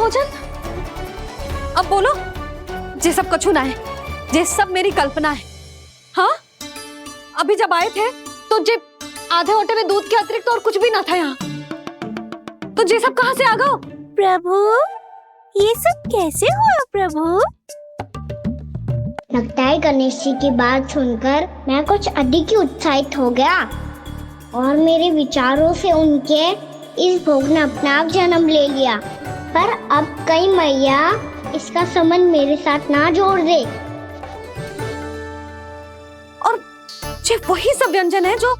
भोजन? अब बोलो, जे सब कछु ना है, जे सब मेरी कल्पना है। हाँ, अभी जब आए थे तो जे आधे ओटे में दूध के अतिरिक्त और कुछ भी ना था यहाँ, तो जे सब कहाँ से आ गए? प्रभु, ये सब कैसे हुआ प्रभु? लगता है गणेश जी की बात सुनकर मैं कुछ अधिक ही उत्साहित हो गया और मेरे विचारों से उनके इस भोग ने अपना आप जन्म ले लिया। पर अब कहीं मैया इसका संबंध मेरे साथ ना जोड़ दे। और ये वही सब व्यंजन है जो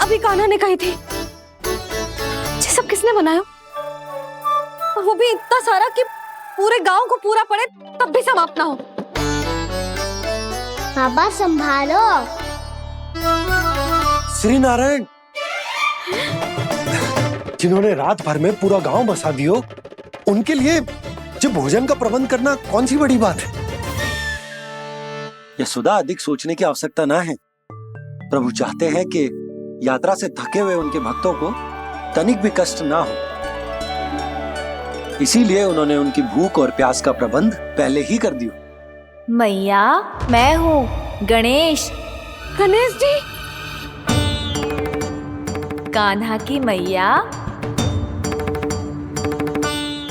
अभी कान्हा ने कही थी। ये सब किसने बनाया? और वो भी इतना सारा कि पूरे गांव को पूरा पड़े तब भी समाप्त ना हो। बाबा संभालो। श्री नारायण, जिन्होंने रात भर में पूरा गांव बसा दियो, उनके लिए जो भोजन का प्रबंध करना कौन सी बड़ी बात है। यशोदा, अधिक सोचने की आवश्यकता ना है। प्रभु चाहते हैं कि यात्रा से थके हुए उनके भक्तों को तनिक भी कष्ट ना हो, इसीलिए उन्होंने उनकी भूख और प्यास का प्रबंध पहले ही कर दिया। मैया, मैं हूँ गणेश। गणेश जी, कान्हा की मैया।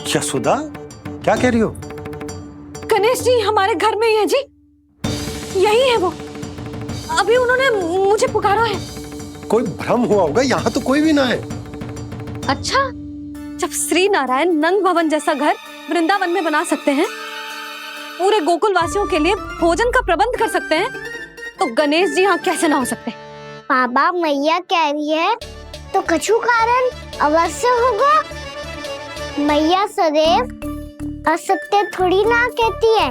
यशोदा, क्या कह रही हो? गणेश जी हमारे घर में ही है जी, यही है वो। अभी उन्होंने मुझे पुकारा है। कोई भ्रम हुआ होगा, यहाँ तो कोई भी ना है। अच्छा, जब श्री नारायण नंद भवन जैसा घर वृंदावन में बना सकते हैं, पूरे गोकुल वासियों के लिए भोजन का प्रबंध कर सकते हैं, तो गणेश जी यहाँ कैसे ना हो सकते? बाबा, मैया कह रही है तो कछु कारण अवश्य होगा। मैया सदैव असत्य थोड़ी ना कहती है।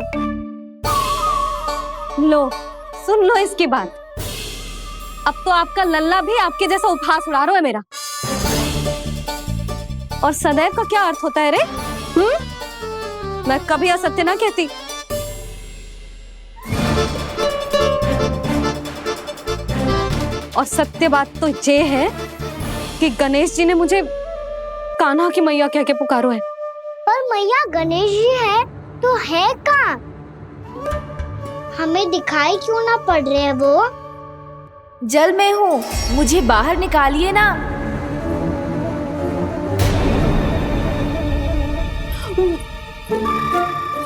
लो, सुन लो इसकी बात। अब तो आपका लल्ला भी आपके जैसा उपहास उड़ा रहा है मेरा। और सदैव का क्या अर्थ होता है रे? मैं कभी असत्य ना कहती। और सत्य बात तो ये है कि गणेश जी ने मुझे कान्हा की मैया कह के पुकारो है। पर मैया गणेश जी है तो है कहाँ? हमें दिखाई क्यों ना पड़ रहे हैं वो? जल में हूँ, मुझे बाहर निकालिए ना।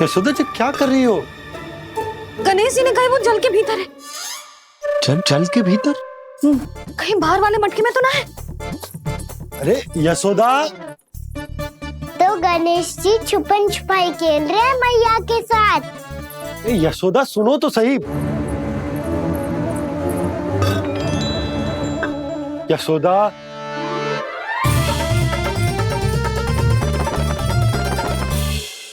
यशोदा जी, क्या कर रही हो? गणेश जी ने कहा वो जल के भीतर है। जल के भीतर? कहीं बाहर वाले मटके में तो ना है? अरे यशोदा! तो गणेश जी छुपन छुपाई खेल रहे हैं मैया के साथ। यशोदा, सुनो तो सही। यशोदा,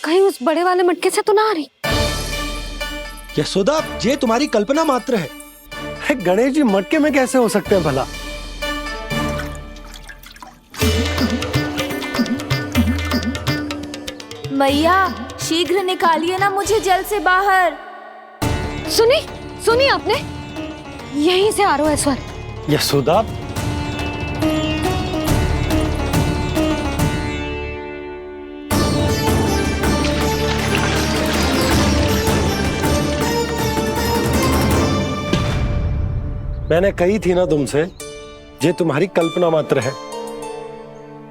कहीं उस बड़े वाले मटके से तो ना आ रही? यशोदा, ये तुम्हारी कल्पना मात्र है। गणेश जी मटके में कैसे हो सकते हैं भला? मैया, शीघ्र निकालिए ना मुझे जल से बाहर। सुनी आपने? यहीं से आ रहा है स्वर। यशोदा, मैंने कही थी ना तुमसे, ये तुम्हारी कल्पना मात्र है।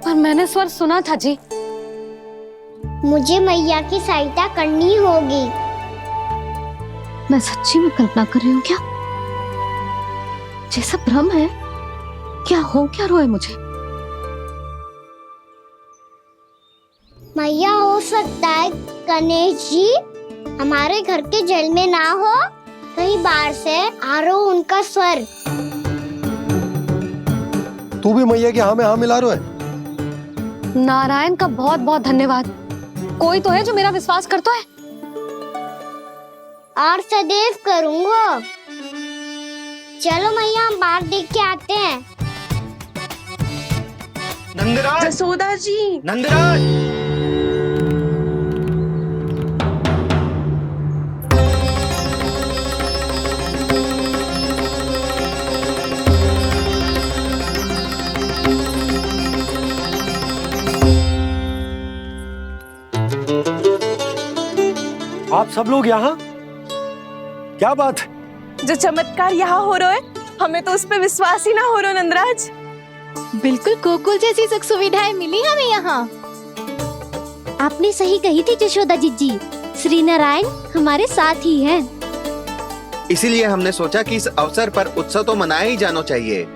पर मैंने स्वर सुना था जी। मुझे मैया की सहायता करनी होगी। मैं सच्ची में कल्पना कर रही हूँ क्या? जैसा भ्रम है, क्या हो क्या रहा है मुझे? मैया, हो सकता है गणेश जी हमारे घर के जल में ना हो, कहीं बाहर से आ रहा हो उनका स्वर। तू भी मैया के हाँ में हाँ मिला रहा है। नारायण का बहुत बहुत धन्यवाद। कोई तो है जो मेरा विश्वास करता है। और सदैव करूँगा। चलो मैया, हम बाहर देख के आते हैं। नंदराज! जसोदा जी! नंदराज! आप सब लोग यहाँ? क्या बात है? जो चमत्कार यहाँ हो रहा है, हमें तो उस पे विश्वास ही ना हो रहा नंदराज। बिल्कुल गोकुल जैसी सुख सुविधाएं मिली हमें यहाँ। आपने सही कही थी यशोदा जीजी, श्री नारायण हमारे साथ ही हैं। इसीलिए हमने सोचा कि इस अवसर पर उत्सव तो मनाया ही जाना चाहिए।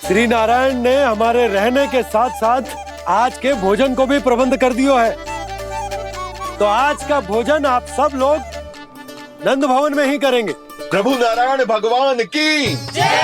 श्री नारायण ने हमारे रहने के साथ साथ आज के भोजन को भी प्रबंध कर दिया है। तो आज का भोजन आप सब लोग नंद भवन में ही करेंगे। प्रभु नारायण भगवान की जय।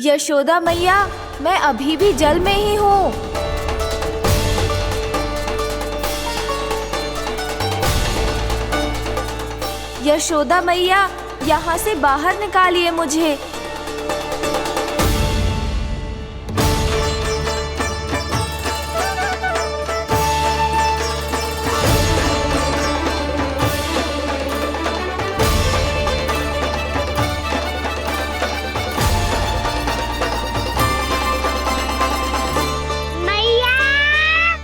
यशोदा मैया, मैं अभी भी जल में ही हूँ। यशोदा मैया, यहाँ से बाहर निकालिए मुझे। मैया,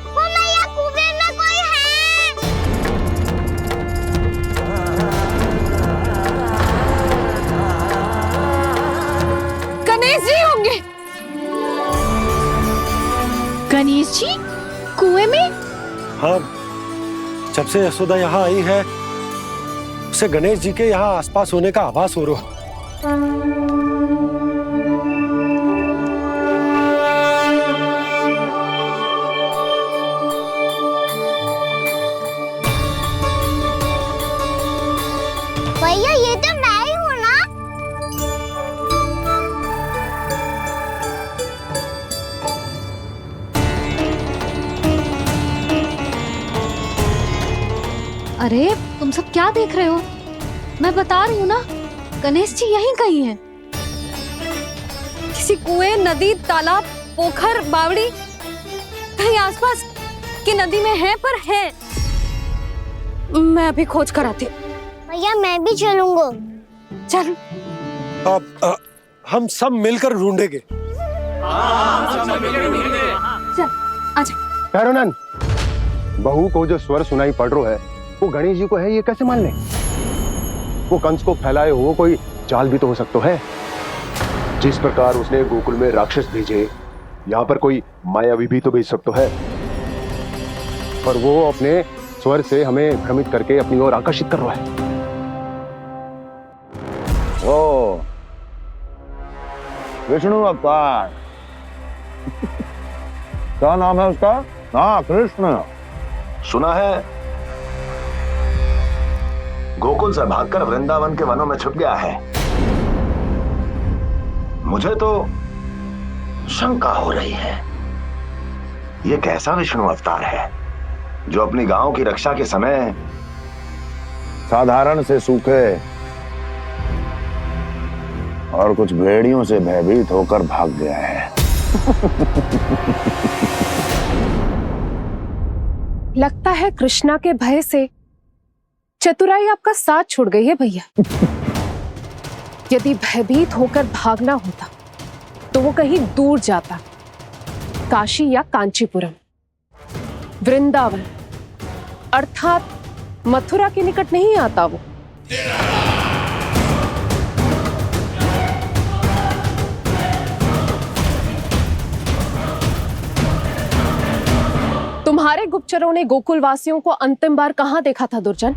वो मैया कुएं में कोई है। गणेश जी होंगे। गणेश जी कुएं में? हाँ, जब से यशोदा यहाँ आई है उसे गणेश जी के यहाँ आसपास होने का आभास हो रहा। भैया ये तो मैं ही हूँ ना। अरे तुम सब क्या देख रहे हो? मैं बता रही हूँ ना, गणेश जी यहीं कहीं हैं। किसी कुएं, नदी, तालाब, पोखर, बावड़ी कहीं आसपास की नदी में है, पर है। मैं अभी खोज कर आती हूँ। भैया मैं भी चलूंगा। चल। अब हम सब मिलकर ढूंढेंगे। चल आजा। पैरोनन, बहू को जो स्वर सुनाई पड़ रहा है वो गणेश जी को है, ये कैसे मान ले? वो कंस को फैलाए हो कोई चाल भी तो हो सकता है। जिस प्रकार उसने गोकुल में राक्षस भेजे, यहाँ पर कोई मायावी भी तो भेज सकता है। पर वो अपने स्वर से हमें भ्रमित करके अपनी ओर आकर्षित कर रहा है। ओ, विष्णु अवतार। क्या नाम है उसका? हाँ, कृष्ण। सुना है गोकुल से भागकर वृंदावन के वनों में छुप गया है। मुझे तो शंका हो रही है, ये कैसा विष्णु अवतार है जो अपनी गांव की रक्षा के समय साधारण से सूखे और कुछ भेड़ियों से भयभीत होकर भाग गया है। लगता है कृष्णा के भय से चतुराई आपका साथ छोड़ गई है भैया। यदि भयभीत होकर भागना होता तो वो कहीं दूर जाता, काशी या कांचीपुरम, वृंदावन अर्थात मथुरा के निकट नहीं आता वो। तुम्हारे गुप्तचरों ने गोकुल वासियों को अंतिम बार कहां देखा था दुर्जन?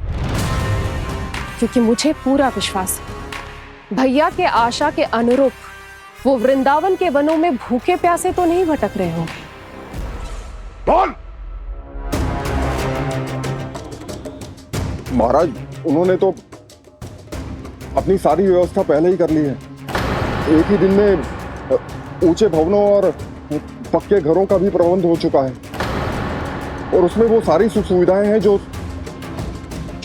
क्योंकि मुझे पूरा विश्वास है भैया के आशा के अनुरूप वो वृंदावन के वनों में भूखे प्यासे तो नहीं भटक रहे होंगे। बोल। महाराज, उन्होंने तो अपनी सारी व्यवस्था पहले ही कर ली है। एक ही दिन में ऊंचे भवनों और पक्के घरों का भी प्रबंध हो चुका है, और उसमें वो सारी सुख सुविधाएं हैं जो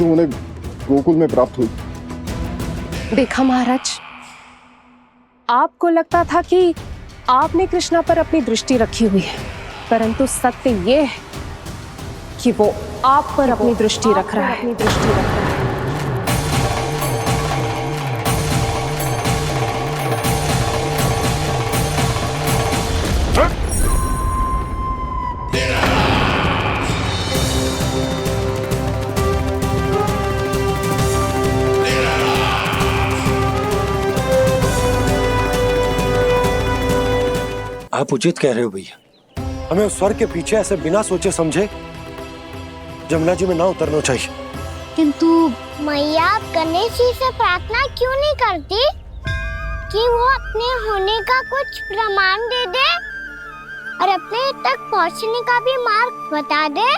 उन्हें गोकुल में प्राप्त हुई। देखा महाराज, आपको लगता था कि आपने कृष्णा पर अपनी दृष्टि रखी हुई है, परंतु सत्य ये है कि वो आप पर अपनी दृष्टि रख रहा है। आप उचित कह रहे हो भैया, हमें उस स्वर के पीछे ऐसे बिना सोचे समझे जमुना जी में ना उतरना चाहिए। किंतु मैया, आप गणेश जी से प्रार्थना क्यों नहीं करती कि वो अपने होने का कुछ प्रमाण दे दे और अपने तक पहुंचने का भी मार्ग बता दे?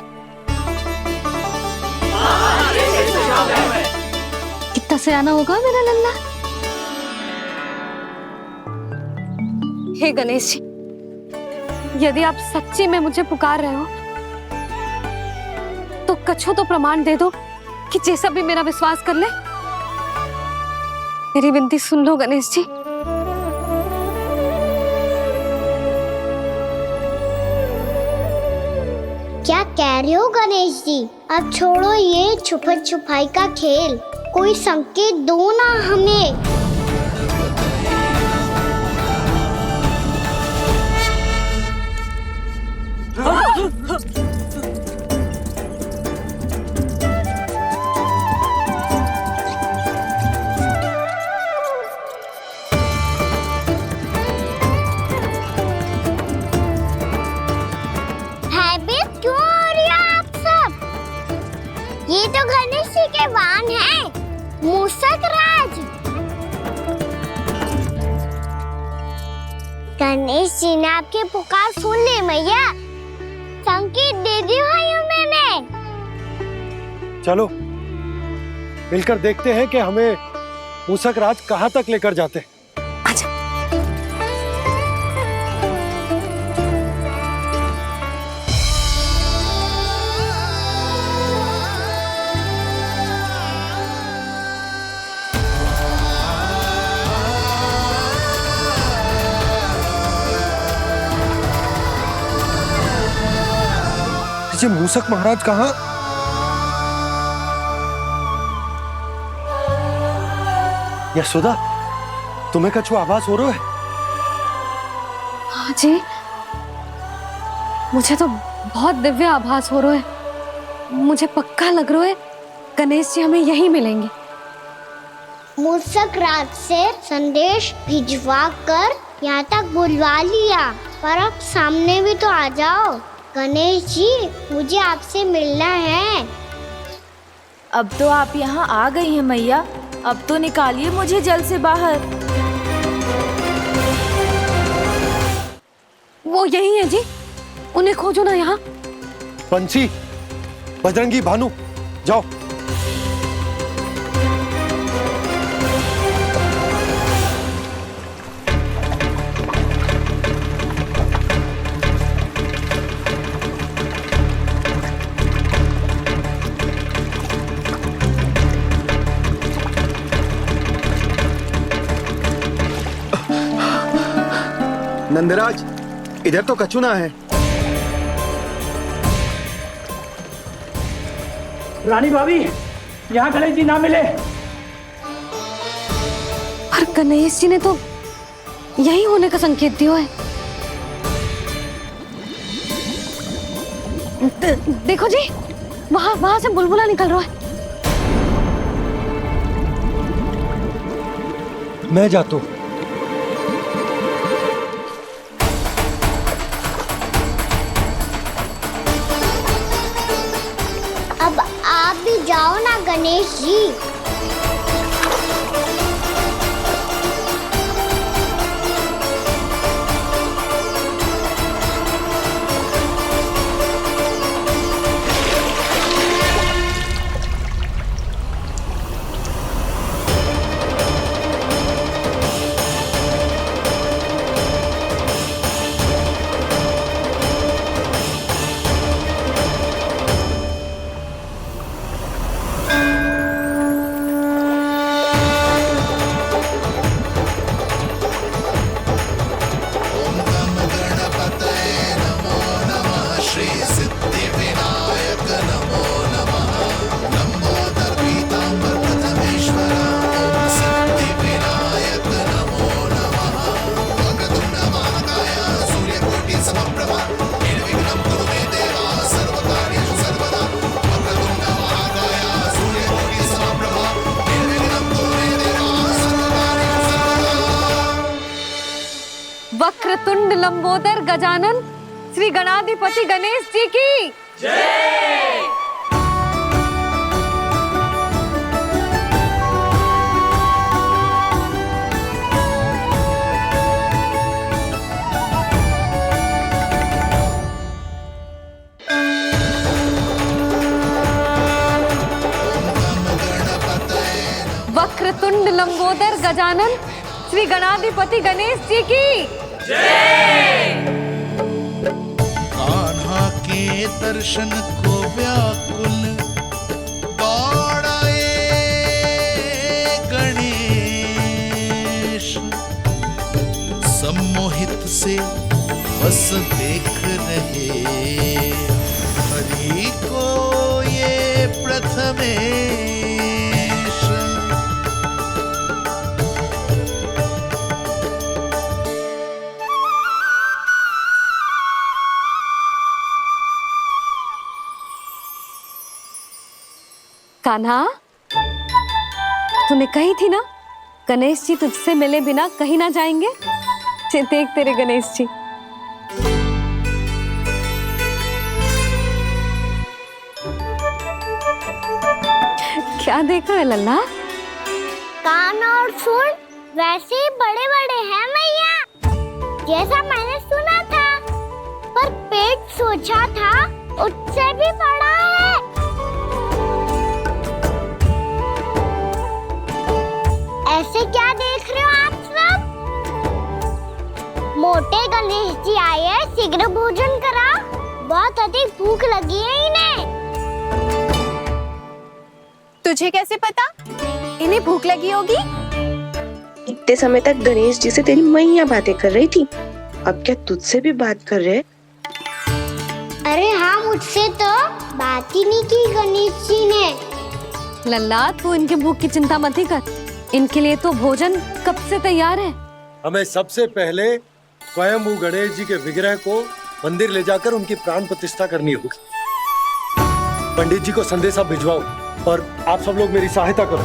कितना सयाना होगा मेरा लल्ला। हे गणेश जी, यदि आप सच्ची में मुझे पुकार रहे हो तो कछु तो प्रमाण दे दो कि जैसा भी मेरा विश्वास कर ले। मेरी विनती सुन लो गणेश जी। क्या कह रहे हो गणेश जी? अब छोड़ो ये छुपन छुपाई का खेल, कोई संकेत दो ना हमें। भयभीत क्यों हो रही हो आप सब? ये तो गणेश जी के वाहन हैं, मूषक राज। गणेश जी ने आपकी पुकार सुन ली मैया, संकेत दे दी भाइयों मैंने। चलो मिलकर देखते हैं कि हमें मूषक राज कहां तक लेकर जाते हैं। ये मूषक महाराज कहाँ? यशोदा, तुम्हें कछु आभास हो रहा है? हाँ जी, मुझे तो बहुत दिव्य आभास हो रहा है। मुझे पक्का लग रहा है गणेश जी हमें यहीं मिलेंगे। मूषक राज से संदेश भिजवा कर यहाँ तक बुलवा लिया, पर अब सामने भी तो आ जाओ। गणेश जी, मुझे आपसे मिलना है। अब तो आप यहाँ आ गई हैं मैया, अब तो निकालिए मुझे जल से बाहर। वो यही है जी, उन्हें खोजो ना यहाँ। पंछी, बजरंगी, भानु, जाओ। नंदराज, इधर तो कछुना है। रानी भाभी, यहाँ गणेश जी ना मिले। पर गणेश जी ने तो यही होने का संकेत दिया है। देखो जी, वहां से बुलबुला निकल रहा है। मैं जाता हूँ। अब आप भी जाओ ना गणेश जी। लंबोदर गजानन श्री गणाधिपति गणेश जी की जय। वक्रतुंड लंबोदर गजानन श्री गणाधिपति गणेश जी की जय। कान्हा के दर्शन को व्याकुल दौड़ाए गणेश, सम्मोहित से बस देख रहे हरि को ये प्रथमेश। कान्हा, तूने कही थी ना गणेश जी तुझसे मिले बिना कहीं ना जाएंगे। देख तेरे गणेश जी। क्या देख रहे लल्ला? कान और सुन वैसे ही बड़े बड़े हैं मैया, जैसा मैंने सुना था, पर पेट सोचा था उससे भी बड़ा है। ऐसे क्या देख रहे हो आप सब? मोटे गणेश जी आए हैं, शीघ्र भोजन करा, बहुत अधिक भूख लगी है इन्हें। तुझे कैसे पता इन्हें भूख लगी होगी? इतने समय तक गणेश जी से तेरी मैया बातें कर रही थी, अब क्या तुझसे भी बात कर रहे? अरे हाँ, मुझसे तो बात ही नहीं की गणेश जी ने। लल्ला, तू इनके भूख की चिंता मत ही कर, इनके लिए तो भोजन कब से तैयार है। हमें सबसे पहले स्वयं गणेश जी के विग्रह को मंदिर ले जाकर उनकी प्राण प्रतिष्ठा करनी होगी। पंडित जी को संदेशा भिजवाओ और आप सब लोग मेरी सहायता करो।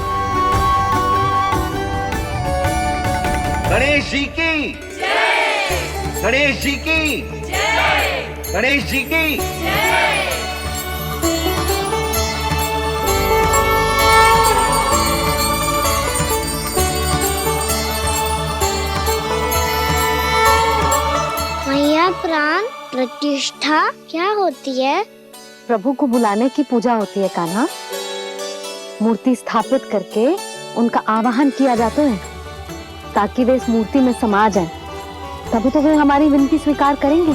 गणेश जी की जय। गणेश जी की जय। गणेश जी की जय। मैया, प्राण प्रतिष्ठा क्या होती है? प्रभु को बुलाने की पूजा होती है कान्हा। मूर्ति स्थापित करके उनका आवाहन किया जाता है ताकि वे इस मूर्ति में समा जाएं। तभी तो वे हमारी विनती स्वीकार करेंगे।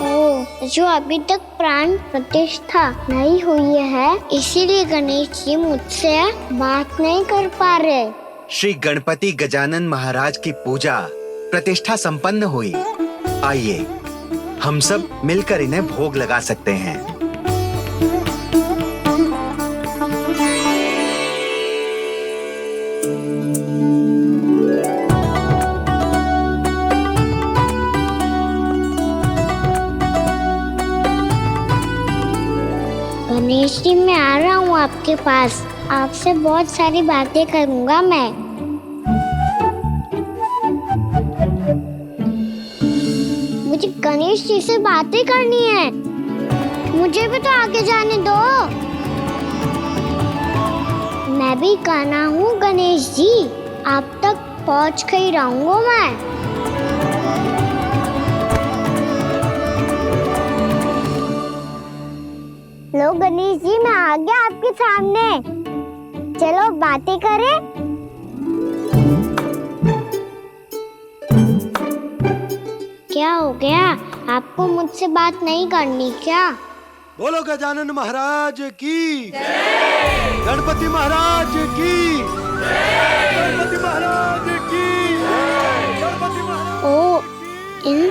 ओ, जो अभी तक प्राण प्रतिष्ठा नहीं हुई है, इसीलिए गणेश जी मुझसे बात नहीं कर पा रहे। श्री गणपति गजानन महाराज की पूजा प्रतिष्ठा संपन्न हुई। आइए हम सब मिलकर इन्हें भोग लगा सकते हैं। गणेश जी, मैं आ रहा हूँ आपके पास, आपसे बहुत सारी बातें करूँगा मैं। मुझे गणेश जी से बातें करनी है, मुझे भी तो आगे जाने दो। मैं भी कान्हा हूँ गणेश जी, आप तक पहुँच कर ही रहूँगा मैं। लो गणेश जी, मैं आ गया आपके सामने, चलो बातें करें। क्या हो गया, आपको मुझसे बात नहीं करनी क्या? बोलो गजानन महाराज की जय। गणपति महाराज की जय। गणपति महाराज की जय। गणपति महाराज। ओ, इन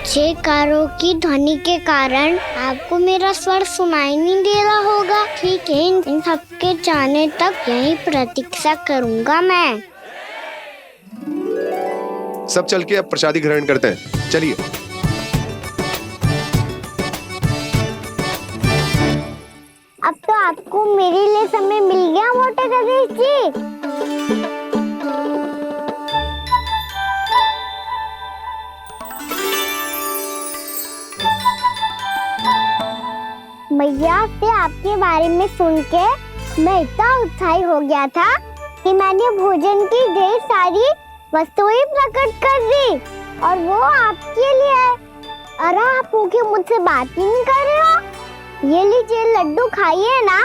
जयकारों की ध्वनि के कारण आपको मेरा स्वर सुनाई नहीं दे रहा होगा। ठीक है, इन सबके जाने तक यही प्रतीक्षा करूंगा मैं। सब चल के अब प्रसादी ग्रहण करते हैं, चलिए। अब तो आपको मेरे लिए समय मिल गया मोटे गणेश जी। भैया से आपके बारे में सुन के मैं इतना उत्साही हो गया था कि मैंने भोजन की ढेर सारी वस्तुएं प्रकट कर दी और वो आपके लिए। अरे आप भूखे मुझसे बात ही नहीं कर रहे हो। ये लीजिए लड्डू खाइए ना।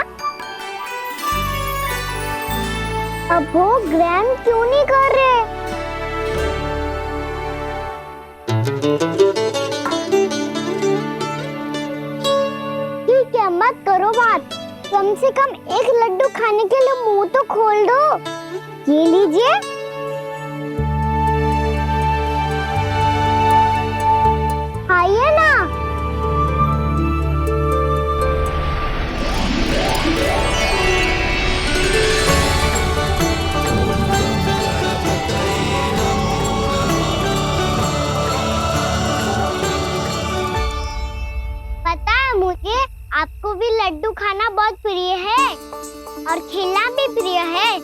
अब वो ग्रैंड क्यों नहीं कर रहे? ठीक है, मत करो बात। कम से कम एक लड्डू खाने के लिए मुंह तो खोल दो। ये लीजिए। खाइए ना। पता है मुझे आपको भी लड्डू खाना बहुत प्रिय है और खेलना भी प्रिय है,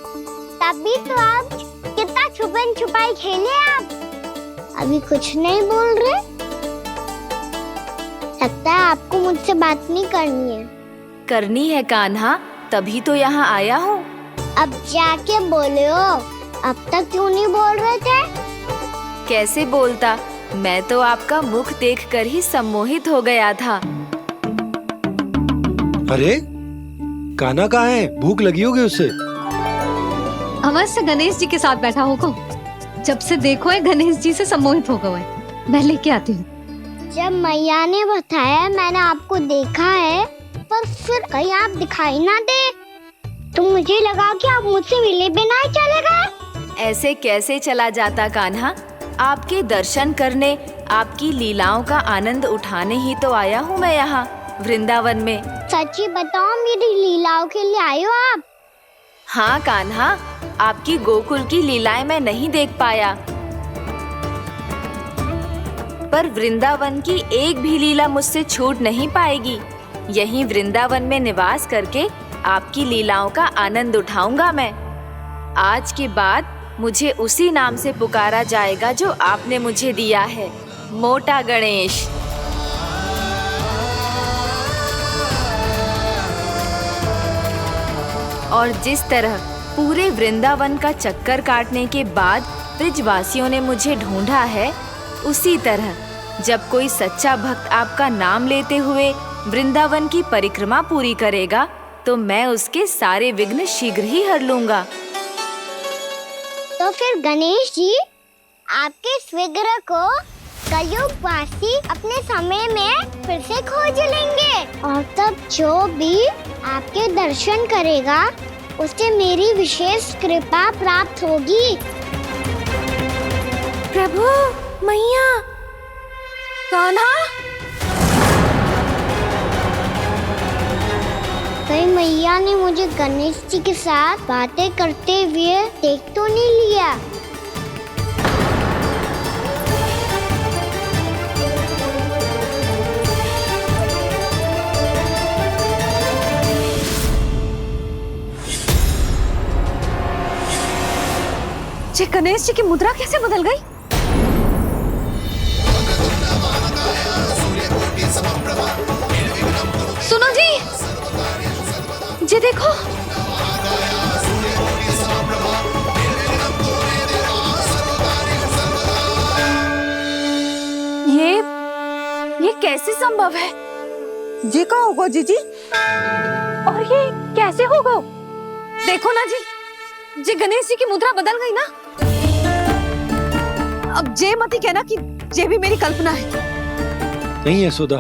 तभी तो आप कितना छुपन छुपाई खेले। आप अभी कुछ नहीं बोल रहे। लगता है आपको मुझसे बात नहीं करनी है। करनी है कान्हा, तभी तो यहाँ आया हूँ। अब जाके बोले हो। अब तक क्यों नहीं बोल रहे थे? कैसे बोलता, मैं तो आपका मुख देखकर ही सम्मोहित हो गया था। अरे कान्हा कहाँ है? भूख लगी होगी उससे। अवश्य गणेश जी के साथ बैठा होगा। जब से देखो है गणेश जी से सम्मोहित हो गए। मैं लेके आती हूँ। जब मैया ने बताया मैंने आपको देखा है, पर फिर कहीं आप दिखाई ना दे तो मुझे लगा कि आप मुझसे मिले बिना ही चले गए। ऐसे कैसे चला जाता कान्हा, आपके दर्शन करने, आपकी लीलाओं का आनंद उठाने ही तो आया हूँ मैं यहाँ वृंदावन में। सच्ची बताओ, मेरी लीलाओं के लिए आए हो आप? हाँ कान्हा, आपकी गोकुल की लीलाएं मैं नहीं देख पाया, पर वृंदावन की एक भी लीला मुझसे छूट नहीं पाएगी। यहीं वृंदावन में निवास करके आपकी लीलाओं का आनंद उठाऊंगा मैं। आज के बाद मुझे उसी नाम से पुकारा जाएगा जो आपने मुझे दिया है, मोटा गणेश। और जिस तरह पूरे वृंदावन का चक्कर काटने के बाद ब्रजवासियों ने मुझे ढूंढा है, उसी तरह जब कोई सच्चा भक्त आपका नाम लेते हुए वृंदावन की परिक्रमा पूरी करेगा तो मैं उसके सारे विघ्न शीघ्र ही हर लूंगा। तो फिर गणेश जी, आपके इस विग्रह को कलयुगवासी अपने समय में फिर से खोज लेंगे और तब जो भी आपके दर्शन करेगा उसे मेरी विशेष कृपा प्राप्त होगी। प्रभु, मैया, कान्हा, कहीं मैया ने मुझे गणेश जी के साथ बातें करते हुए देख तो नहीं लिया? ये गणेश जी की मुद्रा कैसे बदल गई? सुनो जी, ये देखो। ये कैसे संभव है? जी का होगा जीजी? और ये कैसे होगा? देखो ना जी, जे गणेश जी की मुद्रा बदल गई ना। अब जे मत ही कहना कि जे भी मेरी कल्पना है। नहीं यशोदा,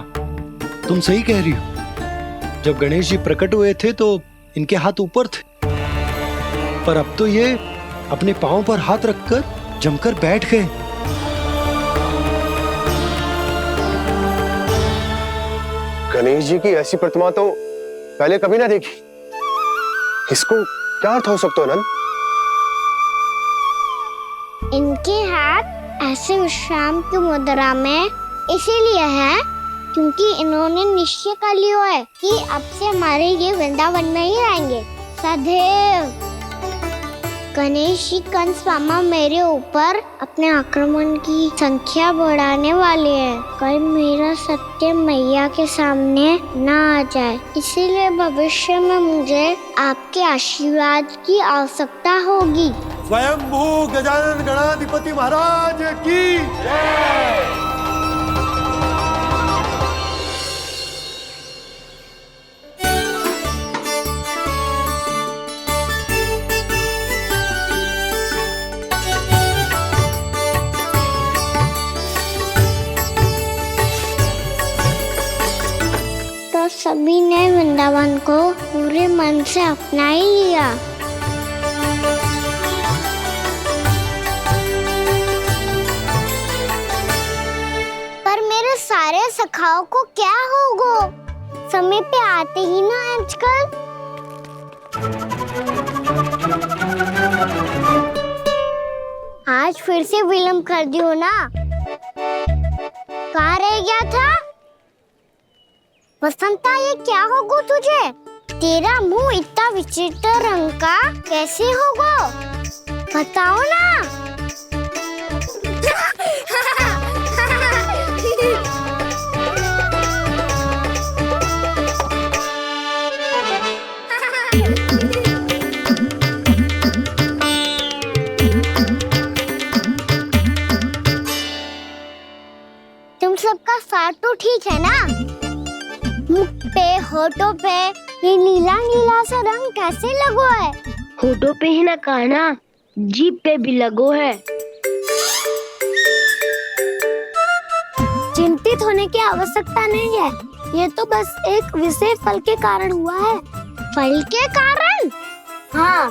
तुम सही कह रही हो। जब गणेश जी प्रकट हुए थे तो इनके हाथ ऊपर थे, पर अब तो ये अपने पांव पर हाथ रखकर जमकर बैठ गए। गणेश जी की ऐसी प्रतिमा तो पहले कभी ना देखी। इसको क्या अर्थ हो सकता है नंद? इनके हाथ ऐसे विश्राम की मुद्रा में इसीलिए है क्योंकि इन्होंने निश्चय कर लिया है कि अब से हमारे ये वृंदावन में ही रहेंगे सदैव। गणेश जी कंस मामा मेरे ऊपर अपने आक्रमण की संख्या बढ़ाने वाले हैं। कल मेरा सत्य मैया के सामने ना आ जाए, इसीलिए भविष्य में मुझे आपके आशीर्वाद की आवश्यकता होगी। स्वयंभू गजानन गणाधिपति महाराज की जय। तो सभी ने वृंदावन को पूरे मन से अपना ही लिया। पर मेरे सारे सखाओं को क्या होगा? समय पे आते ही ना आजकल। आज फिर से विलम्ब कर दियो ना। कहाँ रह गया था? वसंता, ये क्या होगा तुझे? तेरा मुंह इतना विचित्र रंग का कैसे होगा? बताओ ना। तुम सबका साथ तो ठीक है ना? मुख पे, होठों पे ये नीला नीला सा रंग कैसे लगो है? होठों पे ही ना काना, जीभ पे भी लगो है। चिंतित होने की आवश्यकता नहीं है, ये तो बस एक विशेष फल के कारण हुआ है। फल के कारण? हाँ,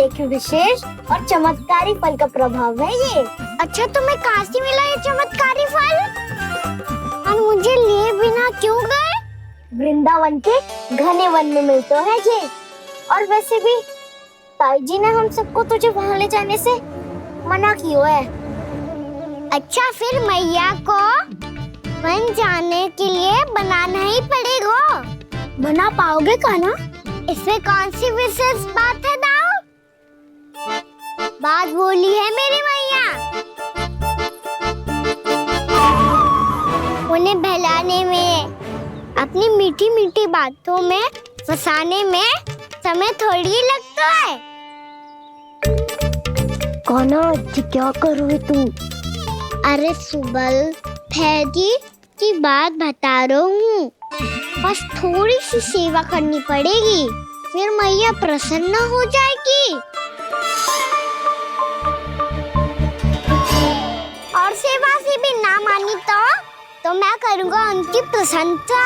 एक विशेष और चमत्कारी फल का प्रभाव है ये। अच्छा, तुम्हें कहाँ से मिला ये चमत्कारी फल? और मुझे लिए बिना क्यों गए? वृंदावन के घने वन में मिलते है ये। और वैसे भी ताई जी ने हम सबको तुझे वहाँ ले जाने से मना किया है। अच्छा, फिर मैया को वन जाने के लिए बनाना ही पड़ेगा। बना पाओगे कान्हा? इसमें कौन सी विशेष बात है दाऊ? बात बोली है मेरी मैया। उन्हें बहलाने में, अपनी मीठी मीठी बातों में फंसाने में समय थोड़ी लगता है। कान्हा, क्या करोगे तुम? अरे सुबल, फैजी की बात बता रहा हूँ। बस थोड़ी सी सेवा करनी पड़ेगी, फिर मैया प्रसन्न हो जाएगी। और सेवा से भी ना मानी तो मैं करूँगा उनकी प्रशंसा।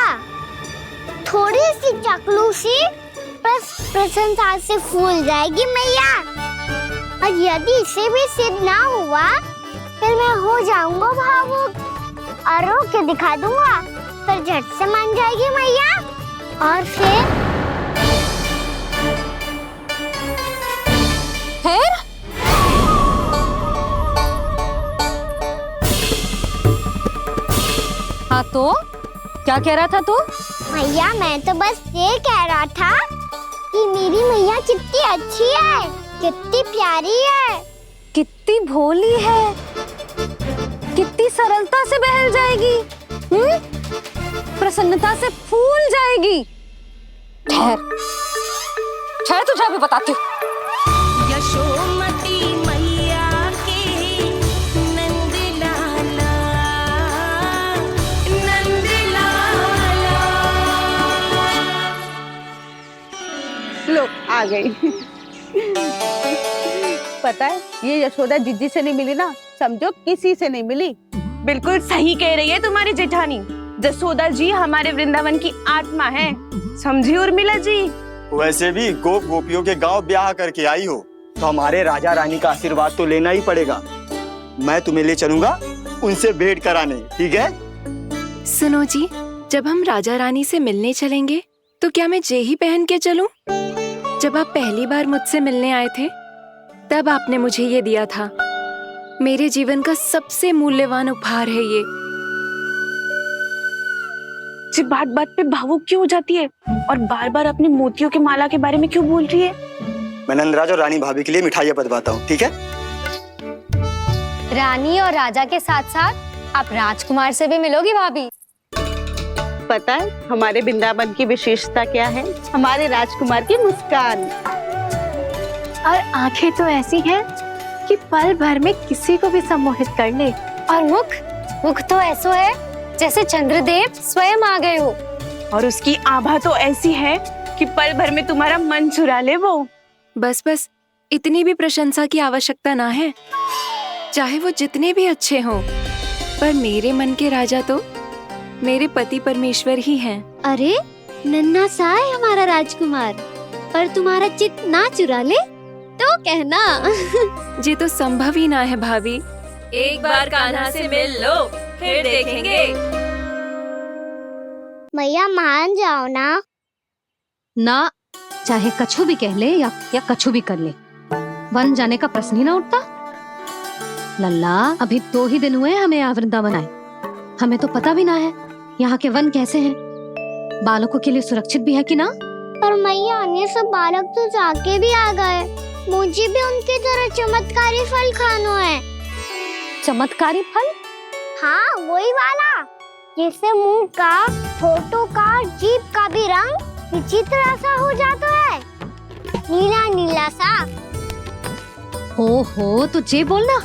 थोड़ी सी चकलूसी बस प्रशंसा से फूल जाएगी मैया। और यदि इसे भी सिद्ध ना हुआ, फिर मैं हो जाऊंगा भावुक और रो के दिखा दूंगा, फिर झट से मान जाएगी मैया। और फिर हाँ, तो क्या कह रहा था तू? मैया, मैं तो बस ये कह रहा था कि मेरी मैया कितनी अच्छी है, कितनी प्यारी है, कितनी भोली है, कितनी सरलता से बहल जाएगी, प्रसन्नता से फूल जाएगी। ठहर ठहर, तुझे अभी बताती हूँ। यशोमती मैया के नंद लाला, नंद लाला। लो, आ गई। पता है, ये यशोदा जीजी से नहीं मिली ना, समझो किसी से नहीं मिली। बिल्कुल सही कह रही है तुम्हारी जेठानी। यशोदा जी हमारे वृंदावन की आत्मा है, समझी उर्मिला जी। वैसे भी गोप गोपियों के गांव ब्याह करके आई हो, तो हमारे राजा रानी का आशीर्वाद तो लेना ही पड़ेगा। मैं तुम्हें ले चलूंगा उनसे भेंट कराने, ठीक है? सुनो जी, जब हम राजा रानी से मिलने चलेंगे तो क्या मैं जे ही पहन के चलूं? जब आप पहली बार मुझसे मिलने आए थे, तब आपने मुझे ये दिया था। मेरे जीवन का सबसे मूल्यवान उपहार है ये। जी बात बात पे भावुक क्यों हो जाती है और बार बार अपनी मोतियों के माला के बारे में क्यों बोल रही है? मैं नंदराज और रानी भाभी के लिए मिठाइयाँ बंटवाता हूँ, ठीक है? रानी और राजा के साथ साथ आप राजकुमार से भी मिलोगी भाभी। पता है हमारे वृंदावन की विशेषता क्या है? हमारे राजकुमार की मुस्कान। और आंखें तो ऐसी हैं कि पल भर में किसी को भी सम्मोहित कर ले। और मुख तो ऐसा है जैसे चंद्रदेव स्वयं आ गए हो। और उसकी आभा तो ऐसी है कि पल भर में तुम्हारा मन चुरा ले वो। बस बस, इतनी भी प्रशंसा की आवश्यकता ना है। चाहे वो जितने भी अच्छे हों, पर मेरे मन के राजा तो मेरे पति परमेश्वर ही हैं। अरे नन्हा सा है हमारा राजकुमार, पर तुम्हारा चित्त ना चुरा ले तो कहना। ये तो संभव ही ना है भाभी। एक बार कान्हा से मिल लो, फिर देखेंगे। मैया मान जाओ ना। चाहे कछु भी कह ले या कछु भी कर ले, वन जाने का प्रश्न ही ना उठता। लल्ला, अभी 2 ही दिन हुए हमें यहाँ वृंदावन आए। हमें तो पता भी ना है यहाँ के वन कैसे हैं, बालकों के लिए सुरक्षित भी है कि ना। पर मैया अन्य सब बालक तो जाके भी आ गए। मुझे भी उनकी तरह चमत्कारी फल खाना है। चमत्कारी फल? हाँ, वही वाला जिससे मुंह का, होठों का, जीभ का भी रंग विचित्र सा हो जाता है, नीला नीला सा। ओहो, तो जे बोलना।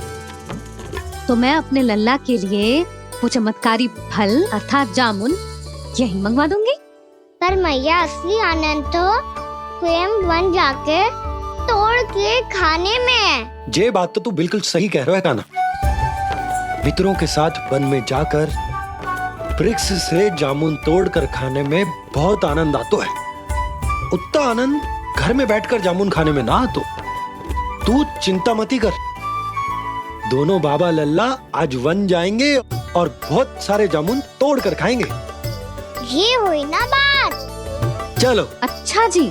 तो मैं अपने लल्ला के लिए वो चमत्कारी फल अर्थात जामुन यही मंगवा दूंगी। पर मैया असली आनंद तो स्वयं वन जाके तोड़ के खाने में है। ये बात तो तू बिल्कुल सही कह रहा है कान्हा। मित्रों के साथ वन में जाकर वृक्ष से जामुन तोड़कर खाने में बहुत आनंद आता है। उतना आनंद घर में बैठकर जामुन खाने में ना आतो। तू चिंता मती कर, दोनों बाबा लल्ला आज वन जाएंगे और बहुत सारे जामुन तोड़कर खाएंगे। ये हुई ना बात। चलो। अच्छा जी,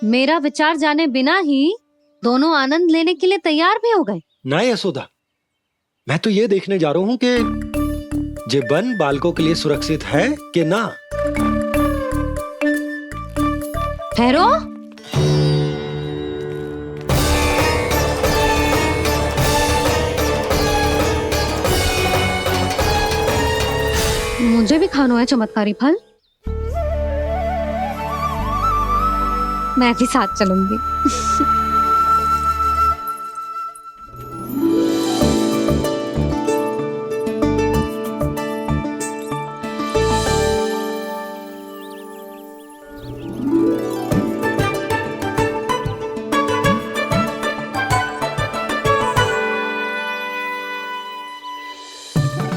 मेरा विचार जाने बिना ही दोनों आनंद लेने के लिए तैयार भी हो गए। ना यशोदा, मैं तो ये देखने जा रहा हूँ कि ये वन बालकों के लिए सुरक्षित है कि ना। ठहरो। मुझे भी खाना है चमत्कारी फल। मैं भी साथ चलूंगी।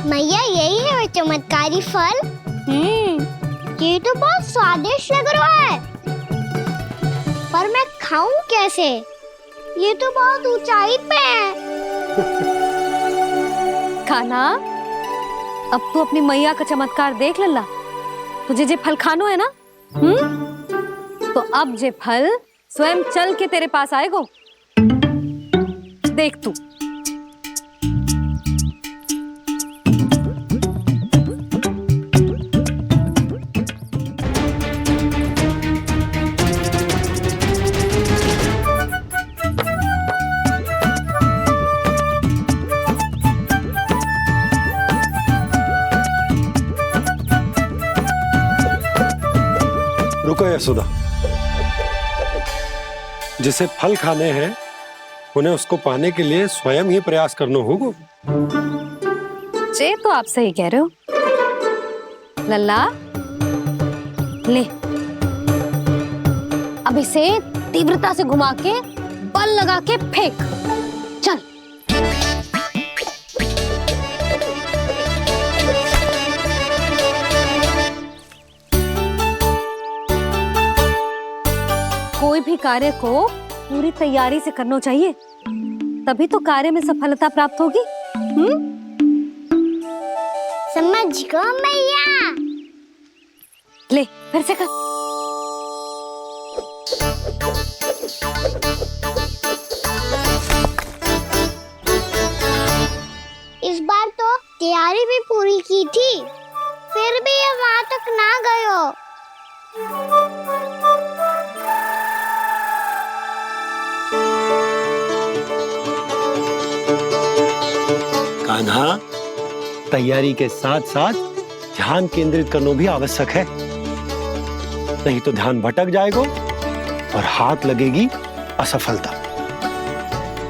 मैया यही है वो चमत्कारी फल। ये तो बहुत स्वादिष्ट लग रहा है, पर मैं खाऊं कैसे? ये तो बहुत ऊंचाई पे है। खाना, अब तू अपनी मैया का चमत्कार देख लल्ला। तुझे जे फल खानो है ना, तो अब जे फल स्वयं चल के तेरे पास आएगो। देख तू। रुको यशोदा, जिसे फल खाने हैं उन्हें उसको पाने के लिए स्वयं ही प्रयास करना होगा। जे तो आप सही कह रहे हो लल्ला। ले, अब इसे तीव्रता से घुमा के बल लगा के फेंक। चल। कोई भी कार्य को पूरी तैयारी से करना चाहिए, तभी तो कार्य में सफलता प्राप्त होगी। समझ गो मैया। ले, फिर से कर। इस बार तो तैयारी भी पूरी की थी, फिर भी ये वहां तक ना गयो। कान्हा, तैयारी के साथ साथ ध्यान केंद्रित करना भी आवश्यक है, नहीं तो ध्यान भटक जाएगा और हाथ लगेगी असफलता।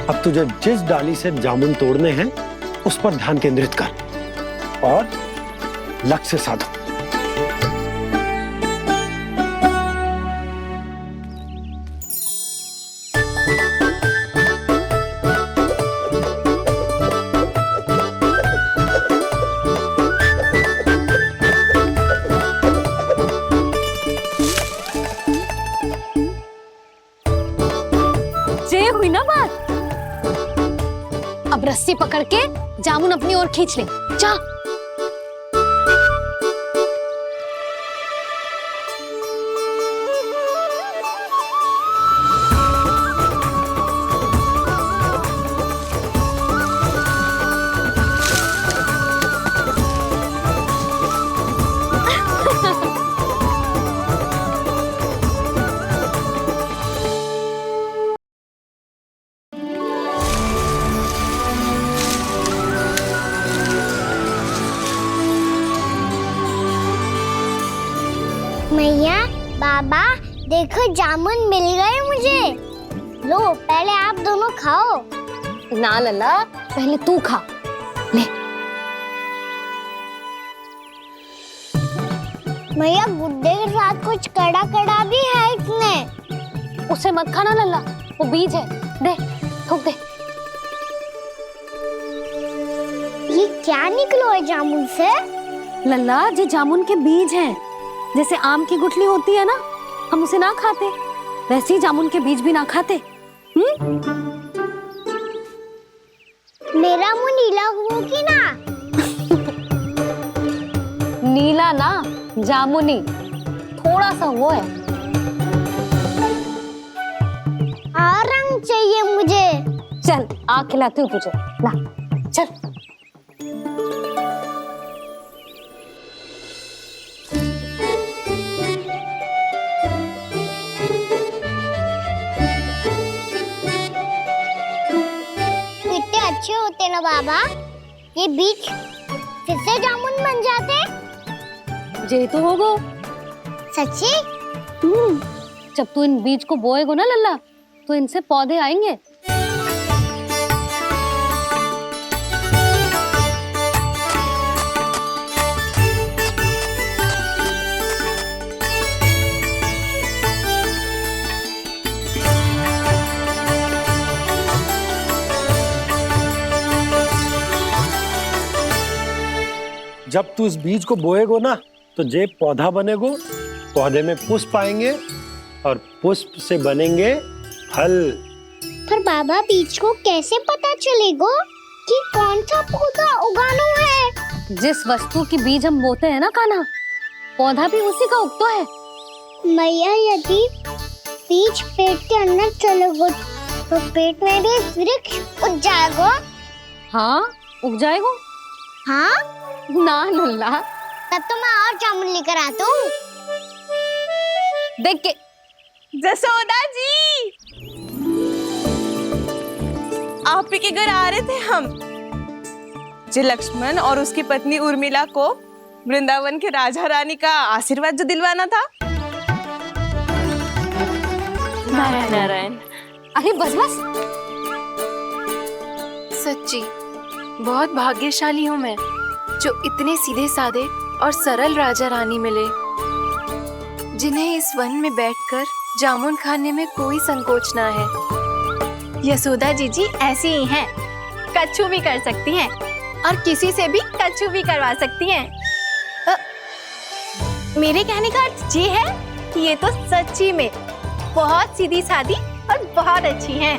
अब तुझे जिस डाली से जामुन तोड़ने हैं उस पर ध्यान केंद्रित कर और लक्ष्य साधो। ये हुई ना बात। अब रस्सी पकड़ के जामुन अपनी ओर खींच ले। जा। मैया, बाबा, देखो जामुन मिल गए मुझे। लो, पहले आप दोनों खाओ। ना लल्ला, पहले तू खा। ले। मैया, गुड्डे के साथ कुछ कड़ा कड़ा भी है इसमें। उसे मत खाना लल्ला, वो बीज है। दे, थूक दे। ये क्या निकलो है जामुन से? लल्ला, ये जामुन के बीज हैं। जैसे आम की गुठली होती है ना, हम उसे ना खाते, वैसे ही जामुन के बीज भी ना खाते। मेरा मुंह नीला हुआ कि ना? नीला ना, जामुनी, थोड़ा सा वो है। और रंग चाहिए मुझे। चल, आ खिलाती हूँ तुझे। ला, चल। अच्छे होते ना बाबा, ये बीज फिर से जामुन बन जाते। जे तो होगो। सच्ची? जब तू इन बीज को बोएगो ना लल्ला, तो इनसे पौधे आएंगे। जब तू इस बीज को बोएगो ना, तो जे पौधा बनेगो, पौधे में पुष्प आएंगे और पुष्प से बनेंगे फल। पर बाबा, बीज को कैसे पता चलेगा कि कौन सा पौधा उगाना है? जिस वस्तु की बीज हम बोते हैं ना कान्हा, पौधा भी उसी का उगता है। मैया, यदि बीज पेट के अंदर चलेगा तो पेट में भी वृक्ष उग जाएगा। हाँ, उग जाएगा। हाँ? ना लल्ला, तब तो मैं और जामुन लेकर आता हूँ। देख के। जसोदा जी, आप ही के घर आ रहे थे हम। जो लक्ष्मण और उसकी पत्नी उर्मिला को वृंदावन के राजा रानी का आशीर्वाद जो दिलवाना था। नारायण नारायण। अरे बस बस। सच्ची बहुत भाग्यशाली हूँ मैं, जो इतने सीधे साधे और सरल राजा रानी मिले, जिन्हें इस वन में बैठकर जामुन खाने में कोई संकोच ना है। यशोदा जी ऐसी ही हैं, कच्छू भी कर सकती हैं और किसी से भी कच्छू भी करवा सकती हैं। मेरे कहने का अर्थ ये है कि ये तो सच्ची में बहुत सीधी सादी और बहुत अच्छी हैं।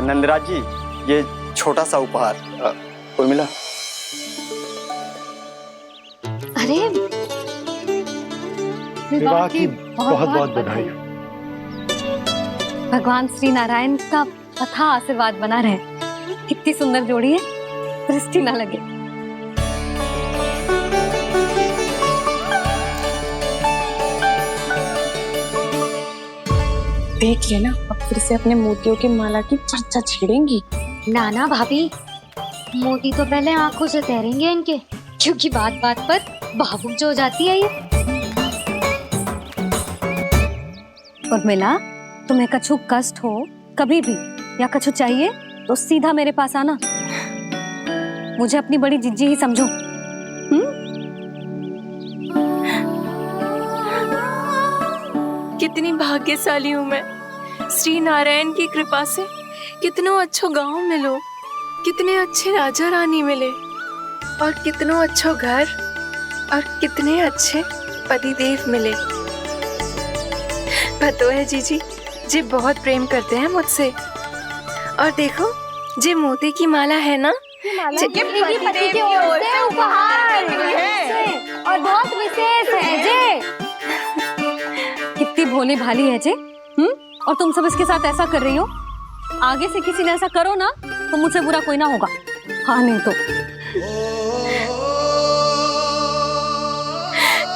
नंदराज जी, ये छोटा सा उपहार। उर्मिला। अरे विवाह की बहुत बहुत बधाई। भगवान श्री नारायण का अथाह आशीर्वाद बना रहे। कितनी सुंदर जोड़ी है, दृष्टि ना लगे। देख लेना, अब फिर से अपने मोतियों की माला की चर्चा छेड़ेंगी। नाना भाभी, मोती तो पहले आंखों से तैरेंगे इनके, क्योंकि बात बात पर भावुक जो हो जाती है ये। उर्मिला, तुम्हें कछु कष्ट हो कभी भी या कछु चाहिए तो सीधा मेरे पास आना। मुझे अपनी बड़ी जिज्जी ही समझो। कितनी भाग्यशाली हूँ मैं, श्री नारायण की कृपा से कितनों अच्छो गांव मिलो, कितने अच्छे राजा रानी मिले और कितनों अच्छो घर और कितने अच्छे पतिदेव मिले। पतो है जीजी, जी बहुत प्रेम करते हैं मुझसे। और देखो, जी मोती की माला है ना, पति की ओर से उपहार और बहुत विशेष है जे। कितनी भोली भाली है जे। और तुम सब इसके साथ ऐसा कर रही हो। आगे से किसी ने ऐसा करो ना तो मुझसे बुरा कोई ना होगा। हाँ नहीं तो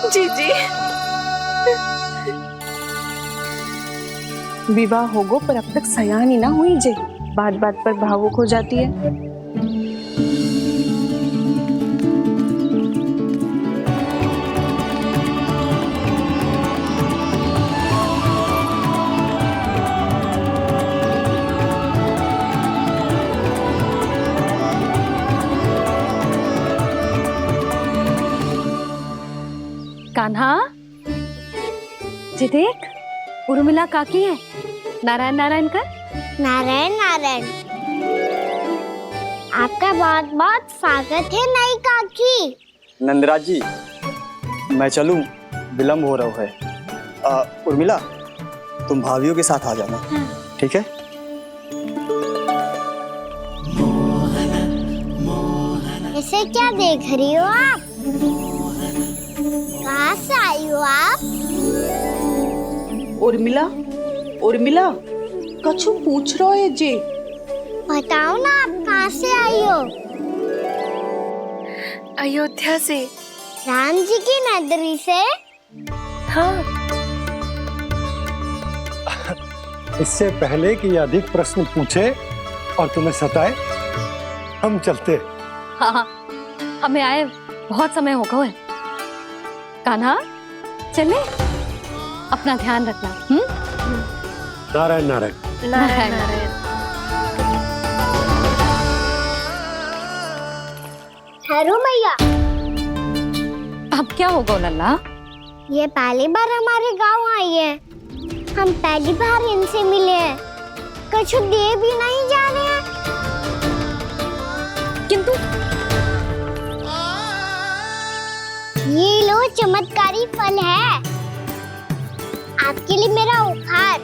जीजी। विवाह होगो पर अब तक सयान ही ना हुई जे, बात बात पर भावुक हो जाती है। कान्हा, जी देख, उर्मिला काकी है। नारायण नारायण कर। नारायण नारायण। आपका बहुत बहुत स्वागत है नई काकी। नंदराज जी, मैं चलूं, विलम्ब हो रहा है। उर्मिला, तुम भाभियों के साथ आ जाना, ठीक है? इसे क्या देख रही हो आप? कहाँ से आई हो आप? उर्मिला, उर्मिला, कछु पूछ रहा है जी। बताओ ना, आप कहाँ से आई हो? अयोध्या से। राम जी की नगरी से? हाँ। इससे पहले कि अधिक प्रश्न पूछे और तुम्हें सताए, हम चलते। हाँ, हमें आए बहुत समय हो गया है। कान्हा, चले, अपना ध्यान रखना। नारायण नारायण। नारायण नारायण। ठहरो मैया। अब क्या होगा लल्ला? ये पहली बार हमारे गांव आई है। हम पहली बार इनसे मिले हैं। कुछ दे भी नहीं जा रहे हैं। किंतु ये लो, चमत्कारी फल है आपके लिए, मेरा उपहार।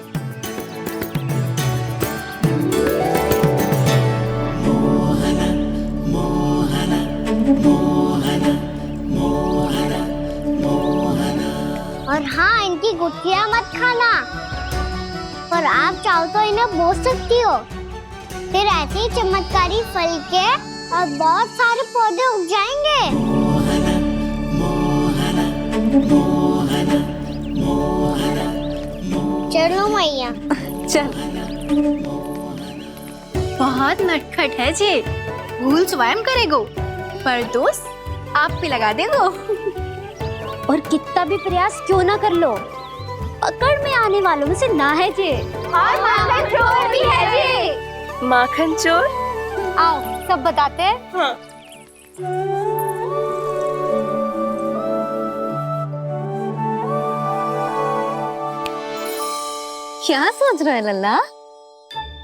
और हाँ, इनकी गुठलियां मत खाना। पर आप चाहो तो इन्हें बो सकती हो। फिर ऐसे ही चमत्कारी फल के और बहुत सारे पौधे उग जाएंगे। चलो मैया। चल। बहुत नटखट है जे, भूल स्वयं करेगो, पर दोस्त आप पे लगा देगो। और कितना भी प्रयास क्यों ना कर लो, पकड़ में आने वालों में से ना है जे। और माखन चोर भी है जे। माखन चोर? आओ सब बताते हैं। हाँ। क्या सोच रहा है लल्ला?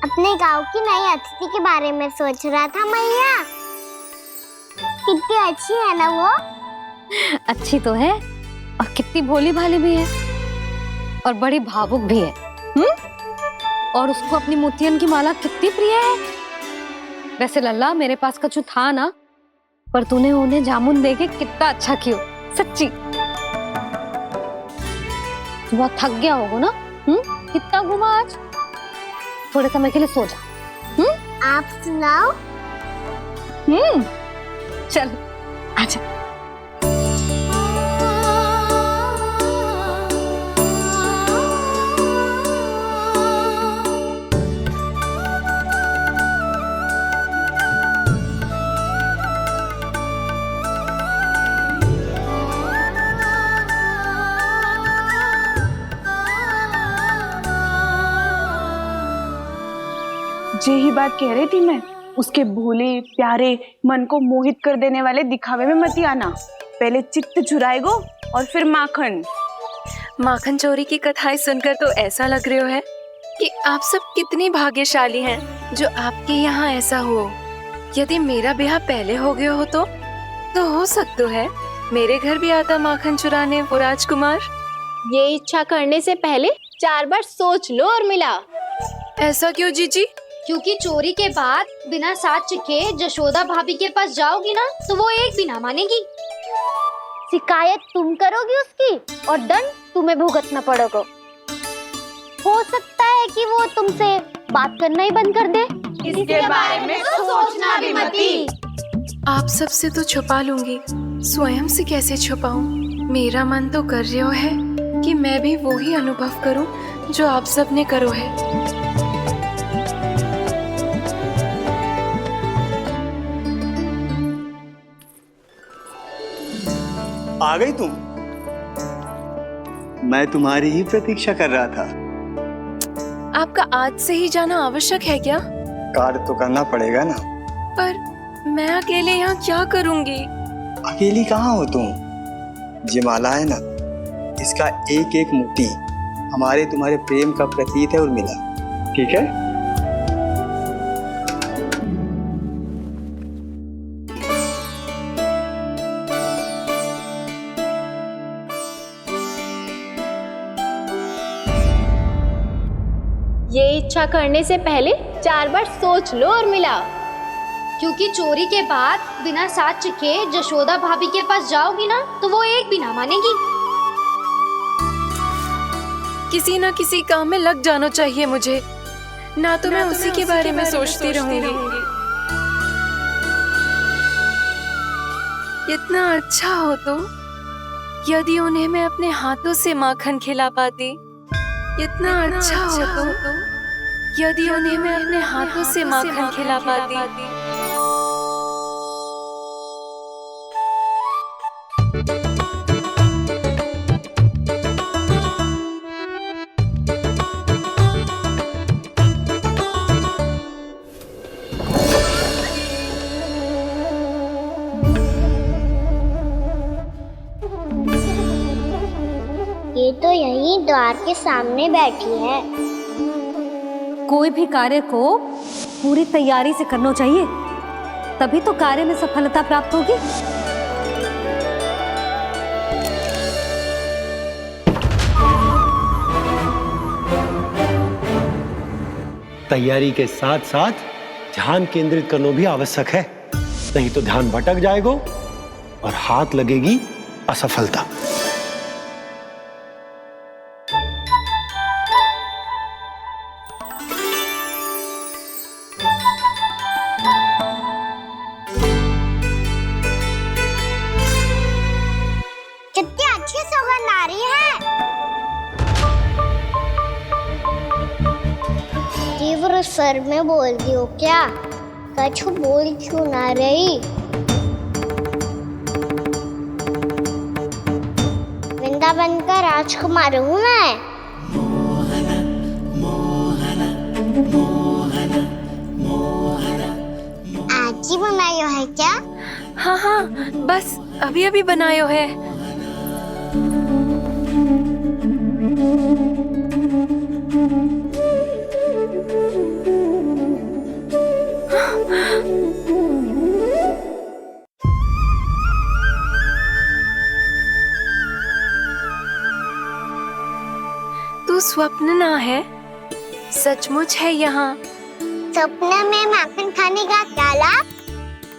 अपने गांव की नई अतिथि के बारे में सोच रहा था मैया। कितनी अच्छी है ना वो? अच्छी तो है और कितनी भोली भाली भी है और बड़ी भावुक भी है। और उसको अपनी मोतियन की माला कितनी प्रिय है। वैसे लल्ला, मेरे पास कछु था ना, पर तूने उन्हें जामुन देके कितना अच्छा किया, सच्ची। तू बहुत थक गया होगा ना? कितना घूमा आज? थोड़े समय के लिए सो जा। आप सुनाओ। चल आजा। यही बात कह रही थी मैं। उसके भोले प्यारे मन को मोहित कर देने वाले दिखावे में मत आना। पहले चित्त चुराएगो और फिर माखन। माखन चोरी की कथाएं सुनकर तो ऐसा लग रहा है कि आप सब कितनी भाग्यशाली हैं जो आपके यहाँ ऐसा हो। यदि मेरा ब्याह पहले हो गया हो तो हो सकता है मेरे घर भी आता माखन चुराने वो राजकुमार। ये इच्छा करने से पहले 4 बार सोच लो और मिला। ऐसा क्यों जीजी? क्योंकि चोरी के बाद बिना साथ चिखे जशोदा भाभी के पास जाओगी ना तो वो एक भी ना मानेगी। शिकायत तुम करोगी उसकी और दंड तुम्हें भुगतना पड़ेगा। हो सकता है कि वो तुमसे बात करना ही बंद कर दे। इसके बारे में तो सोचना भी मती। आप सबसे तो छुपा लूंगी, स्वयं से कैसे छुपाऊं? मेरा मन तो कर रहा है कि मैं भी वो ही अनुभव करूं जो आप सब ने करो है। आ गई तुम? मैं तुम्हारी ही प्रतीक्षा कर रहा था। आपका आज से ही जाना आवश्यक है क्या? कार्य तो करना पड़ेगा ना। पर मैं अकेले यहाँ क्या करूँगी? अकेली कहाँ हो तुम? ये माला है ना, इसका एक एक मोती हमारे तुम्हारे प्रेम का प्रतीक है उर्मिला, ठीक है? ये इच्छा करने से पहले 4 बार सोच लो और मिला। क्योंकि चोरी के बाद बिना साथ चिखे जशोदा भाभी के पास जाओगी ना तो वो एक भी ना मानेगी। किसी ना किसी काम में लग जाना चाहिए मुझे, ना तो मैं उसी के बारे में सोचती रहूंगी। इतना अच्छा हो तो यदि उन्हें मैं अपने हाथों से माखन खिला पाती। इतना अच्छा हो तो यदि उन्हें मैं अपने हाथों से माखन खिला पाती। ये तो यहीं द्वार के सामने बैठी है। कोई भी कार्य को पूरी तैयारी से करना चाहिए, तभी तो कार्य में सफलता प्राप्त होगी। तैयारी के साथ साथ ध्यान केंद्रित करना भी आवश्यक है, नहीं तो ध्यान भटक जाएगा और हाथ लगेगी असफलता। कितनी अच्छी सुगंध आ रही है। तीव्र स्वर में बोलती हो क्या? कछु बोल क्यों ना रही? वृंदावन का राजकुमार हूँ मैं। आज ही बनायो है क्या? हाँ हाँ, बस अभी अभी बनायो है। तू स्वप्न ना है, सचमुच है यहाँ। सपने में माखन खाने का क्या लाभ?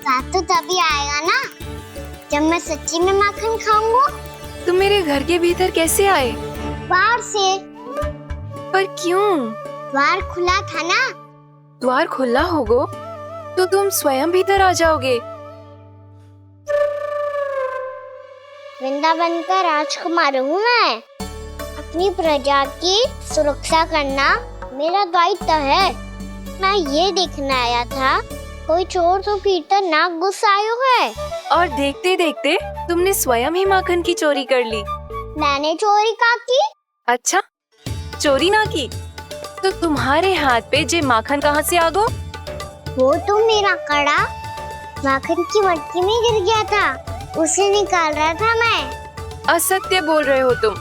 रात तो तभी आएगा ना जब मैं सच्ची में माखन खाऊंगा। तुम मेरे घर के भीतर कैसे आए? बाहर से। पर क्यों? द्वार खुला था ना। द्वार खुला होगा तो तुम स्वयं भीतर आ जाओगे। वृंदावन का राजकुमार हूँ मैं। अपनी प्रजा की सुरक्षा करना मेरा दायित्व है। मैं ये देखने आया था कोई चोर तो भीतर ना घुस आयो है। और देखते देखते तुमने स्वयं ही माखन की चोरी कर ली। मैंने चोरी का की? अच्छा, चोरी ना की तो तुम्हारे हाथ पे जे माखन कहाँ से आ गो? वो तो मेरा कड़ा माखन की मटकी में गिर गया था, उसे निकाल रहा था मैं। असत्य बोल रहे हो तुम।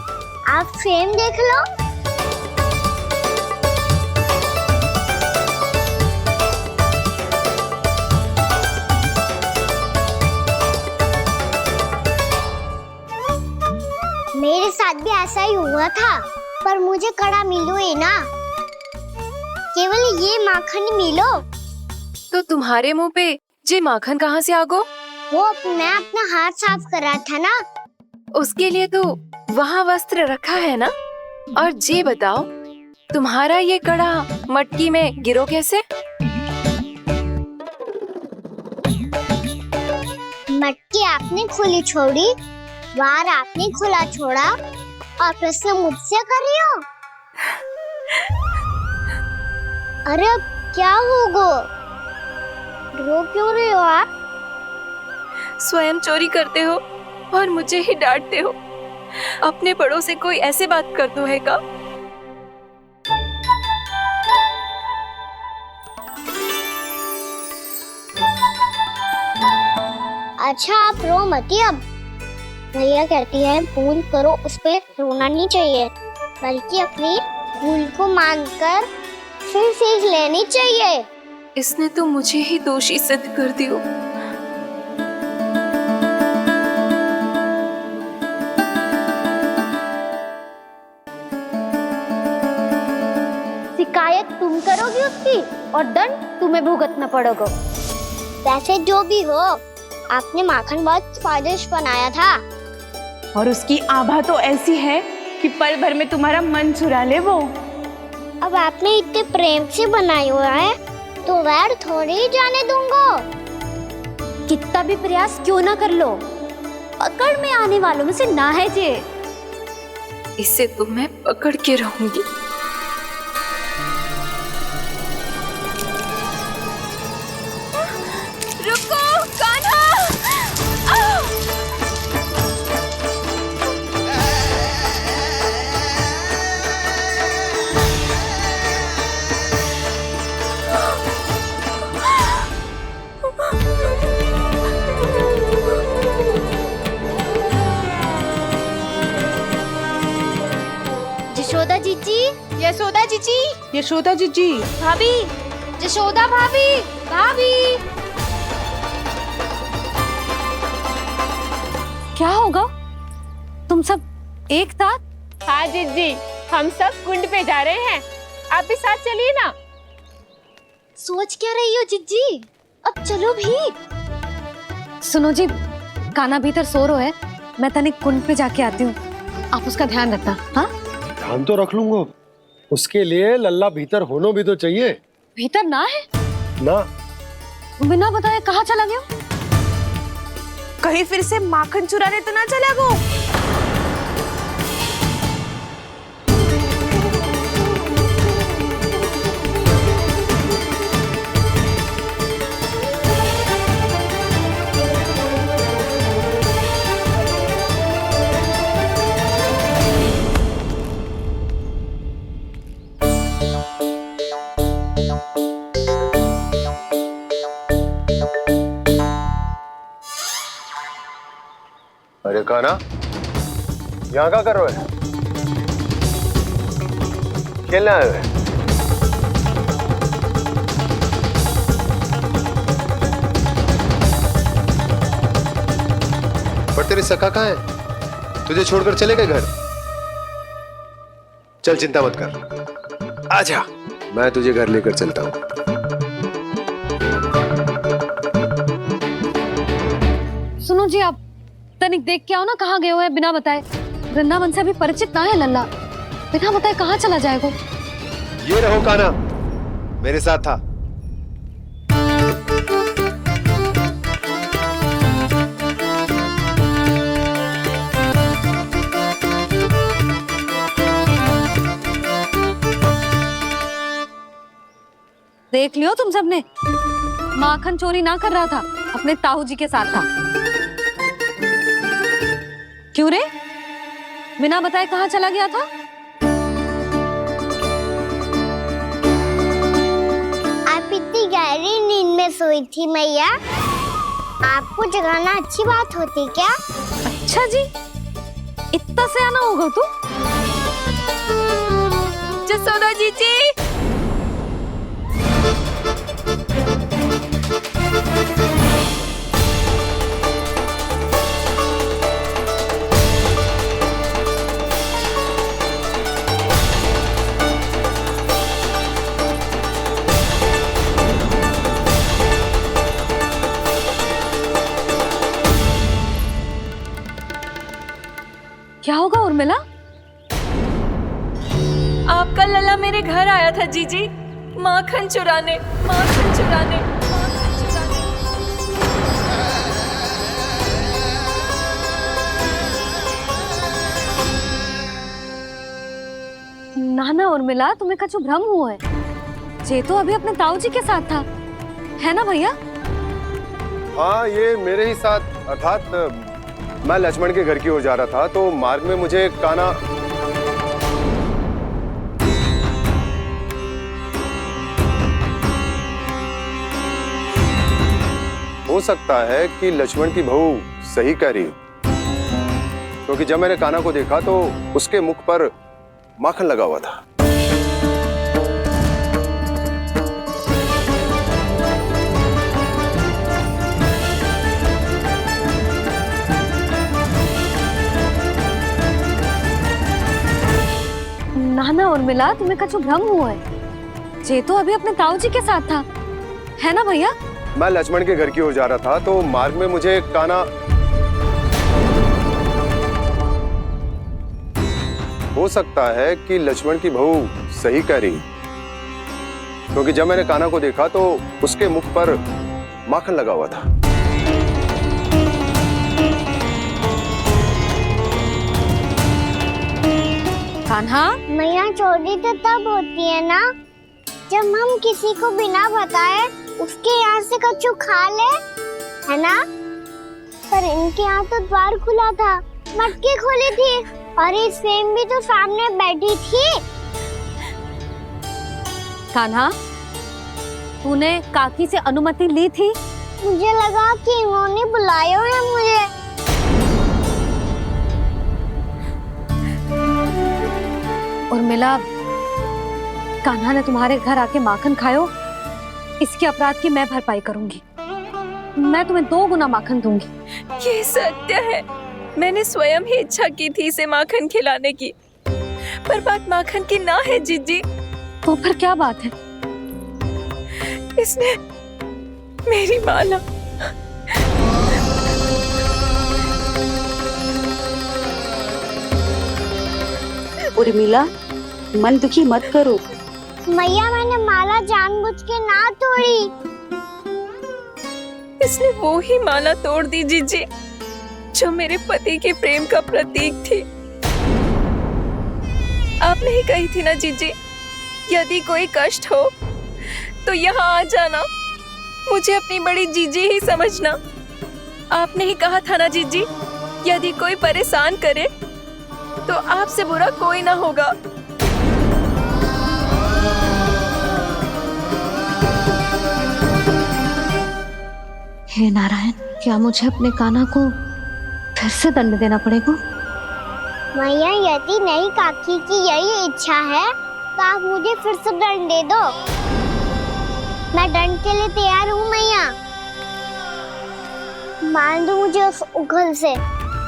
आप फ्रेम देख लो। मेरे साथ भी ऐसा ही हुआ था, पर मुझे कड़ा मिलो ही ना, केवल ये माखन ही मिलो। तो तुम्हारे मुंह पे जे माखन कहाँ से आ गो? वो मैं अपना हाथ साफ कर रहा था ना। उसके लिए तो वहाँ वस्त्र रखा है ना। और जे बताओ, तुम्हारा ये कड़ा मटकी में गिरो कैसे? मटकी आपने खुली छोड़ी, वार आपने खुला छोड़ा, और प्रश्न मुझसे कर रही हो? अरे अब क्या होगा? रो क्यों रहे हो आप? स्वयं चोरी करते हो और मुझे ही डांटते हो। अपने बड़ों से कोई ऐसे बात कर दो है का? अच्छा आप रो मती। अब भैया कहती है भूल करो, उस पे रोना नहीं चाहिए, बल्कि अपनी भूल को मानकर फिर सीख लेनी चाहिए। इसने तो मुझे ही दोषी सिद्ध कर दियो। शिकायत तुम करोगी उसकी और दंड तुम्हें भुगतना पड़ेगा। वैसे जो भी हो, आपने माखन बहुत स्वादिष्ट बनाया था। और उसकी आभा तो ऐसी है कि पल भर में तुम्हारा मन चुरा ले वो। अब आपने इतने प्रेम से बनाया हुआ है तो वैर थोड़ी ही जाने दूंगा। कितना भी प्रयास क्यों ना कर लो, पकड़ में आने वालों में से ना है जे। इसे तो मैं पकड़ के रहूंगी। रुको कान्हा! यशोदा जीजी, यशोदा जीजी, यशोदा जीजी, भाभी, यशोदा भाभी, भाभी। क्या होगा? तुम सब एक साथ? हाँ जीजी, हम सब कुंड पे जा रहे हैं, आप भी साथ चलिए ना। सोच क्या रही हो जिज्जी? अब चलो भी। सुनो जी, कान्हा भीतर सो रो है, मैं तनिक कुंड पे जाके आती हूँ, आप उसका ध्यान रखना। हाँ, ध्यान तो रख लूंगा, उसके लिए लल्ला भीतर होना भी तो चाहिए। भीतर ना है ना? बिना बताए कहाँ चला गया? कहीं फिर से माखन चुराने तो ना चला गो? अरे कान्हा, यहाँ क्या कर रहे हो? खेलने आए हुए? पर तेरी सखा कहाँ है? तुझे छोड़कर चले गए घर? चल चिंता मत कर, आजा, मैं तुझे घर लेकर चलता हूँ। सुनो जी, आप तनिक देख के आओ ना कहाँ गए हुए हैं बिना बताए। वृंदावन से अभी परिचित ना है लल्ला, बिना बताए कहाँ चला जाएगा? ये रहो कान्हा, मेरे साथ था। देख लियो तुम सबने, माखन चोरी ना कर रहा था, अपने ताऊ जी के साथ था। क्यों रे, बिना बताए कहाँ चला गया था? में सोई थी मैया। आपको जगाना अच्छी बात होती क्या? अच्छा जी, इतना सियाना होगा तू? जसोदा जीजी, क्या होगा उर्मिला? आपका लला मेरे घर आया था जीजी, माखन चुराने, माखन चुराने, माखन चुराने। ना ना उर्मिला, तुम्हें कछु भ्रम हुआ है। ये तो अभी अपने ताऊ जी के साथ था, है ना भैया? हाँ, ये मेरे ही साथ, अर्थात मैं लक्ष्मण के घर की ओर जा रहा था तो मार्ग में मुझे कान्हा हो सकता है कि लक्ष्मण की बहू सही कह रही हो, क्योंकि जब मैंने कान्हा को देखा तो उसके मुख पर माखन लगा हुआ था। ना ना उर्मिला, तुम्हें कछु भ्रम हुआ है। ये तो अभी अपने ताऊ जी के साथ था, है ना भैया? मैं लक्ष्मण के घर की ओर जा रहा था तो मार्ग में मुझे कान्हा हो सकता है कि लक्ष्मण की बहू सही कह रही, क्योंकि जब मैंने कान्हा को देखा तो उसके मुख पर माखन लगा हुआ था। कान्हा, मैया चोरी तो तब होती है ना जब हम किसी को बिना बताए उसके यहाँ से कछु खा ले, है ना? पर इनके यहाँ तो द्वार खुला था, मटकी खोली थी और ये सेम भी तो सामने बैठी थी। कान्हा, तूने काकी से अनुमति ली थी? मुझे लगा कि इन्होंने बुलाया है मुझे। उर्मिला, कान्हा ने तुम्हारे घर आके माखन खायो, इसके अपराध की मैं भरपाई करूंगी। मैं तुम्हें 2 गुना माखन दूंगी। ये सत्य है, मैंने स्वयं ही इच्छा की थी इसे माखन खिलाने की, पर बात माखन की ना है जीजी। तो फिर क्या बात है? इसने मेरी माला उर्मिला, मन दुखी मत करो। मैया, मैंने माला जानबूझ के ना तोड़ी। इसने वो ही माला तोड़ दी जीजी जो मेरे पति के प्रेम का प्रतीक थी। आपने ही कही थी ना जीजी, यदि कोई कष्ट हो तो यहाँ आ जाना, मुझे अपनी बड़ी जीजी ही समझना। आपने ही कहा था ना जीजी, यदि कोई परेशान करे तो आपसे बुरा कोई ना होगा। हे नारायण, क्या मुझे अपने कान्हा को फिर से दंड देना पड़ेगा? मैया, यदि नहीं काकी की यही इच्छा है तो आप मुझे फिर से दंड दे दो। मैं दंड के लिए तैयार हूँ मैया। मान दो मुझे उस उखल से,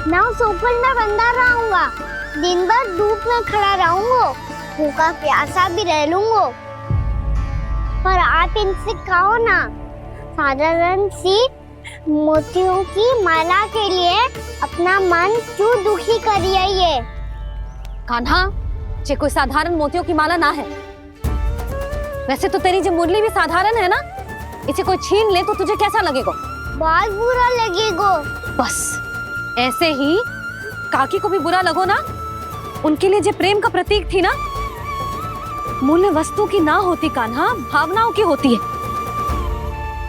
मैं उस उखल में बंधा रहूंगा, दिन भर धूप में खड़ा रहूंगा, भूखा प्यासा भी रह लूंगा। पर आप इनसे कहो ना, साधारण सी मोतियों की माला के लिए अपना मन क्यों दुखी करिए? ये कान्हा, ये कोई साधारण मोतियों की माला ना है। वैसे तो तेरी जो मुरली भी साधारण है ना, इसे कोई छीन ले तो तुझे कैसा लगेगा? बहुत बुरा लगेगा। बस ऐसे ही काकी को भी बुरा लगो ना। उनके लिए जो प्रेम का प्रतीक थी ना, मूल्य वस्तु की ना होती कान्हा, भावनाओं की होती है।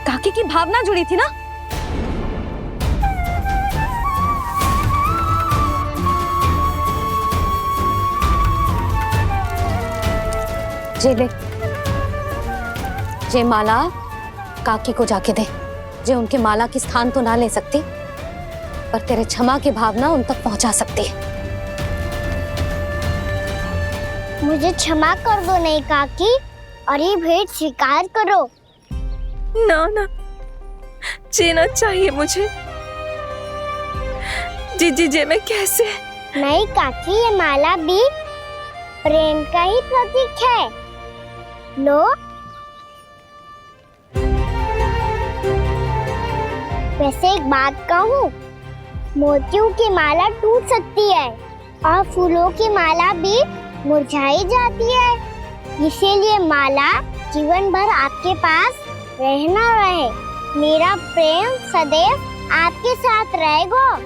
काकी की भावना जुड़ी थी ना। जे ले, जे माला काकी को जाके दे, जो उनके माला की स्थान तो ना ले सकती, पर तेरे क्षमा की भावना उन तक पहुंचा सकती है। मुझे क्षमा कर दो नहीं काकी, और ये भेंट स्वीकार करो। ना ना, जीना चाहिए मुझे। जीजी जे मैं कैसे? नहीं काकी, ये माला भी प्रेम का ही प्रतीक है। लो। वैसे एक बात कहूँ, मोतियों की माला टूट सकती है और फूलों की माला भी मुरझाई जाती है। इसीलिए माला जीवन भर आपके पास रहना रहे। मेरा प्रेम सदैव आपके साथ रहेगा।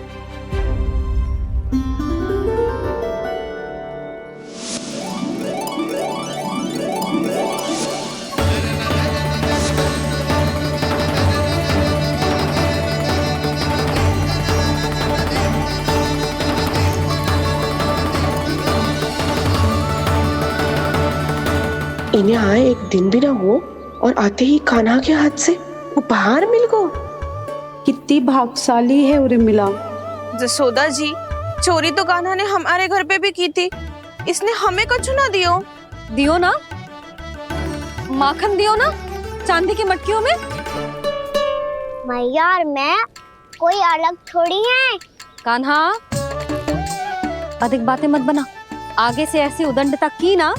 इन्हें आए एक दिन भी ना हो और आते ही कान्हा के हाथ से उपहार मिल गो। कितनी भाग्यशाली है उर्मिला। जसोदा जी, चोरी तो कान्हा ने हमारे घर पे भी की थी, इसने हमें कुछ ना दियो। दियो ना, माखन दियो ना चांदी की मटकियों में। मैया और मैं कोई अलग थोड़ी हैं। कान्हा, अधिक बातें मत बना। आगे से ऐसी उदंडता की ना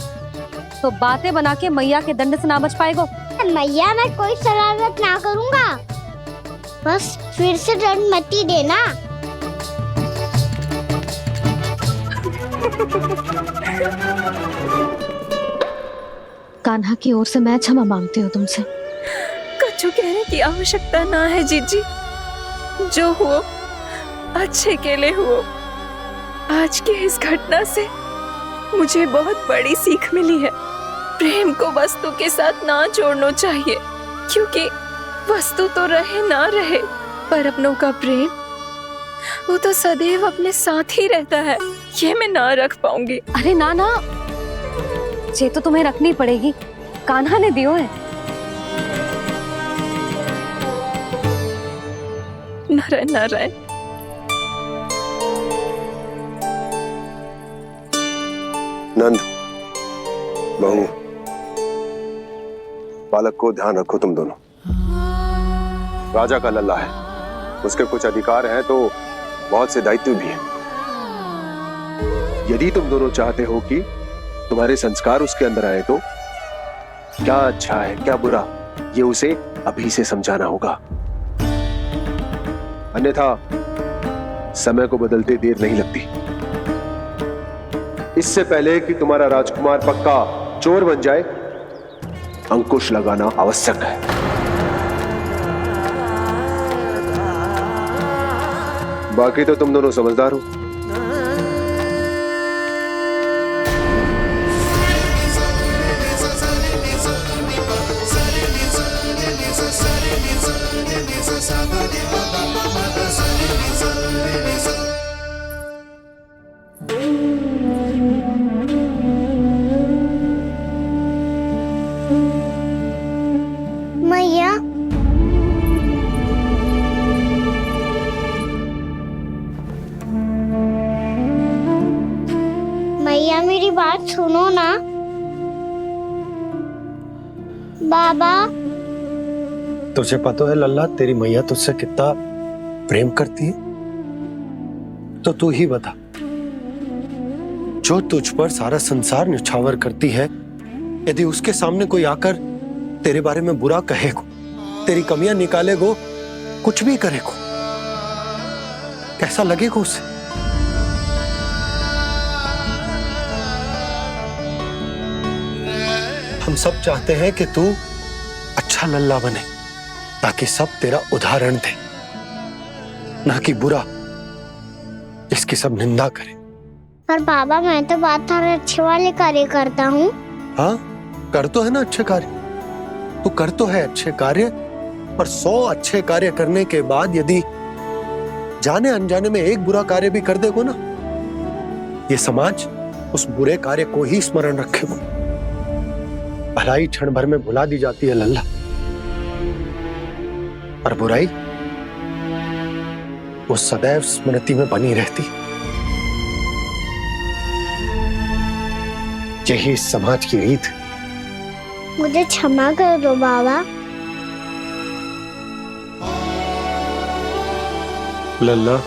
तो बातें बना के मैया के दंड से ना बच पाएगो। मैया, मैं कोई शरारत ना करूँगा, बस फिर से दंड मत ही देना। कान्हा की ओर से मैं क्षमा मांगती हूँ तुमसे। कछु कहने की आवश्यकता ना है जीजी, जो हुआ अच्छे के लिए हुआ। आज की इस घटना से मुझे बहुत बड़ी सीख मिली है। प्रेम को वस्तु के साथ ना जोड़ना चाहिए, क्योंकि वस्तु तो रहे ना रहे, पर अपनों का प्रेम वो तो सदैव अपने साथ ही रहता है। ये मैं ना रख पाऊंगी। अरे ना ना, ये तो तुम्हें रखनी पड़ेगी। कान्हा ने दियो है। नारायण नारायण। नंद, बहू, बालक को ध्यान रखो तुम दोनों। राजा का लल्ला है, उसके कुछ अधिकार हैं तो बहुत से दायित्व भी हैं। यदि तुम दोनों चाहते हो कि तुम्हारे संस्कार उसके अंदर आए तो क्या अच्छा है क्या बुरा, ये उसे अभी से समझाना होगा। अन्यथा समय को बदलते देर नहीं लगती। इससे पहले कि तुम्हारा राजकुमार पक्का चोर बन जाए, अंकुश लगाना आवश्यक है। बाकी तो तुम दोनों समझदार हो। मैया, मैया मेरी बात सुनो ना। बाबा, तुझे पता है लल्ला, तेरी मैया तुझसे कितना प्रेम करती है, तो तू ही बता। जो तुझ पर सारा संसार न्यौछावर करती है, यदि उसके सामने कोई आकर तेरे बारे में बुरा कहेगो, तेरी कमियां निकालेगो, कुछ भी करेगो, कैसा लगेगा उसे? हम सब चाहते हैं कि तू अच्छा लल्ला बने, ताकि सब तेरा उदाहरण दे, ना कि बुरा जिसकी सब निंदा करे। पर बाबा, मैं तो बात हर अच्छे वाले कार्य करता हूँ। हाँ, कर तो है ना अच्छे कार्य, तू कर तो है अच्छे कार्य, पर 100 अच्छे कार्य करने के बाद यदि जाने अनजाने में एक बुरा कार्य भी कर देगो ना, ये समाज उस बुरे कार्य को ही स्मरण रखेगो। भलाई क्षण भर में भुला दी जाती है लल्ला। और बुराई वो सदैव स्मृति में बनी रहती। यही इस समाज की रीत। मुझे क्षमा कर दो बाबा। लल्ला,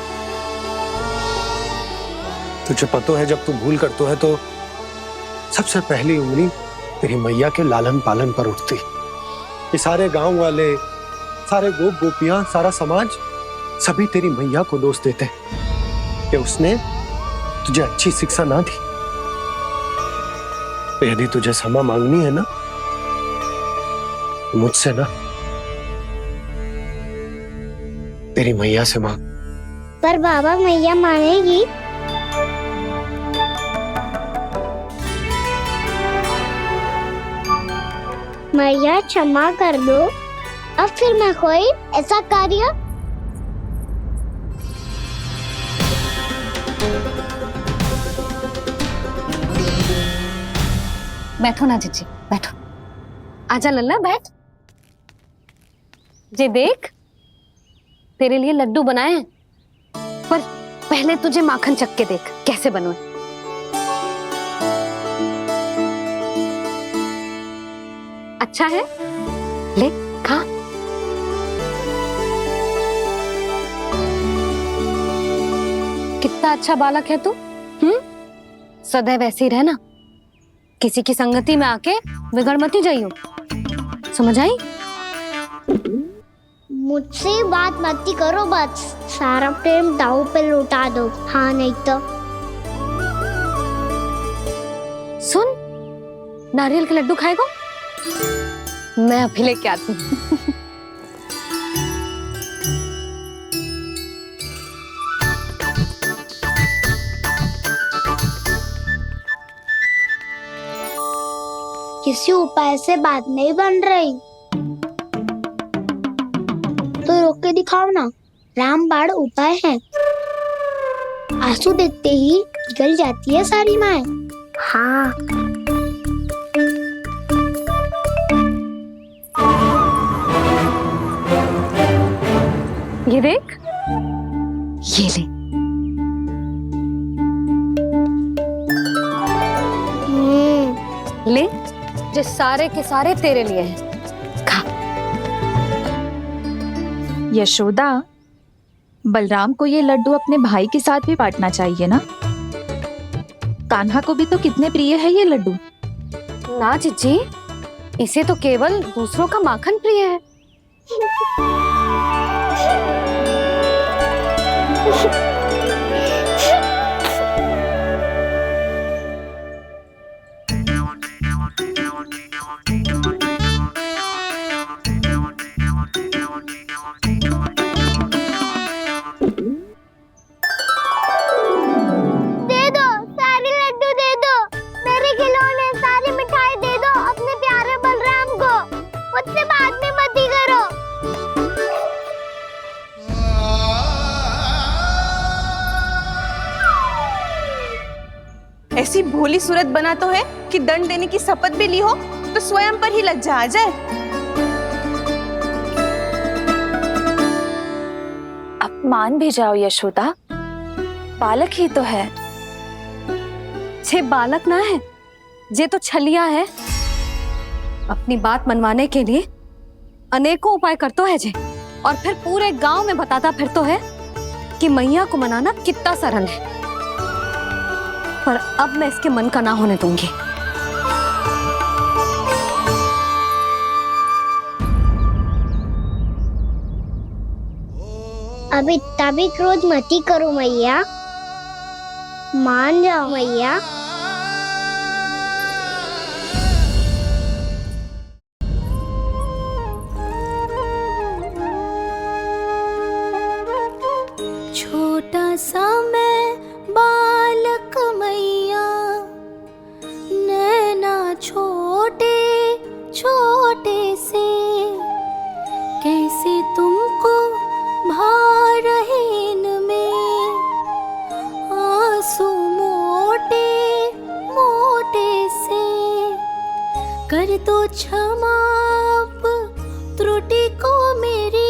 तुझे पता है जब तू भूल करतो है तो सबसे पहली उंगली तेरी मैया के लालन पालन पर उठती। ये सारे गांव वाले, सारे गोप गोपियां, सारा समाज सभी तेरी मैया को दोष देते कि उसने तुझे अच्छी शिक्षा ना दी। तो यदि तुझे क्षमा मांगनी है ना, मुझसे ना, तेरी मैया से मांग। पर बाबा मैया मानेगी? मैया क्षमा कर दो। अब फिर मैं कोई ऐसा कार्य। बैठो ना जीजी, बैठो। आजा लल्ला, बैठ। जे देख, तेरे लिए लड्डू बनाए हैं, पर पहले तुझे माखन चख के देख कैसे बने। अच्छा है? ले खा। कितना अच्छा बालक है तू। सदैव ऐसे ही रहना, किसी की संगति में आके बिगड़ मती जाइयो, समझ आई? मुझसे बात मत करो, बस सारा प्रेम दाव पे लौटा दो। हाँ नहीं तो सुन, नारियल के लड्डू खाएगा? मैं अभी लेके आती हूँ। किसी उपाय से बात नहीं बन रही तो रोक के दिखाओ ना। रामबाण उपाय है। आंसू देखते ही पिघल जाती है सारी माए। हाँ। ये देख, ये ले। ले, जो सारे के सारे तेरे लिए हैं। खा। यशोदा, बलराम को ये लड्डू अपने भाई के साथ भी बांटना चाहिए ना। कान्हा को भी तो कितने प्रिय है ये लड्डू। ना जीजी, इसे तो केवल दूसरों का माखन प्रिय है। ऐसी भोली सूरत बना तो है कि दंड देने की शपथ भी ली हो तो स्वयं पर ही लज्जा आ जाए। अब मान भी जाओ यशोदा, बालक ही तो है। छे बालक ना है, जे तो छलिया है। अपनी बात मनवाने के लिए अनेकों उपाय करतो है जे, और फिर पूरे गांव में बताता फिरतो है कि मैया को मनाना कितना सरल है। पर अब मैं इसके मन का ना होने दूंगी। अब इतना भी क्रोध मती करो मैया, मान जाओ मैया। छोटा सा मैं बालक मैया, नैना छोटे छोटे से, कैसे तुमको भा रहे इनमें आंसू मोटे मोटे से। कर दो क्षमा त्रुटि को मेरी,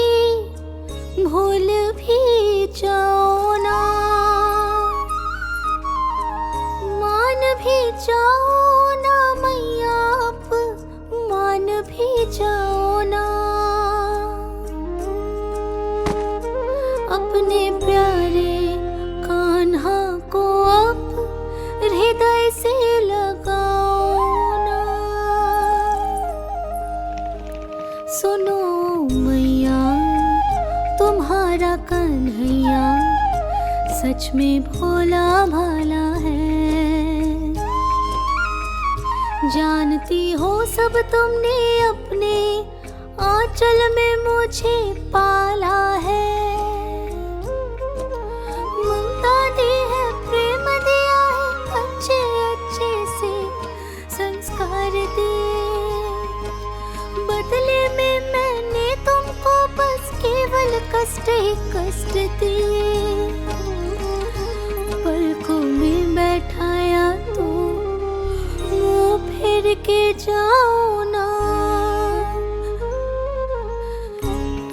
को अब हृदय से लगाओ ना। सुनो मैया तुम्हारा कन्हैया सच में भोला भाला है। जानती हो सब तुमने अपने आंचल में मुझे पाला है। ममता दी है, प्रेम दिया है, अच्छे अच्छे से संस्कार दिए। बदले में मैंने तुमको बस केवल कष्ट ही कष्ट दिए। पलकों में बैठाया तो मुंह फेर के जाओ ना।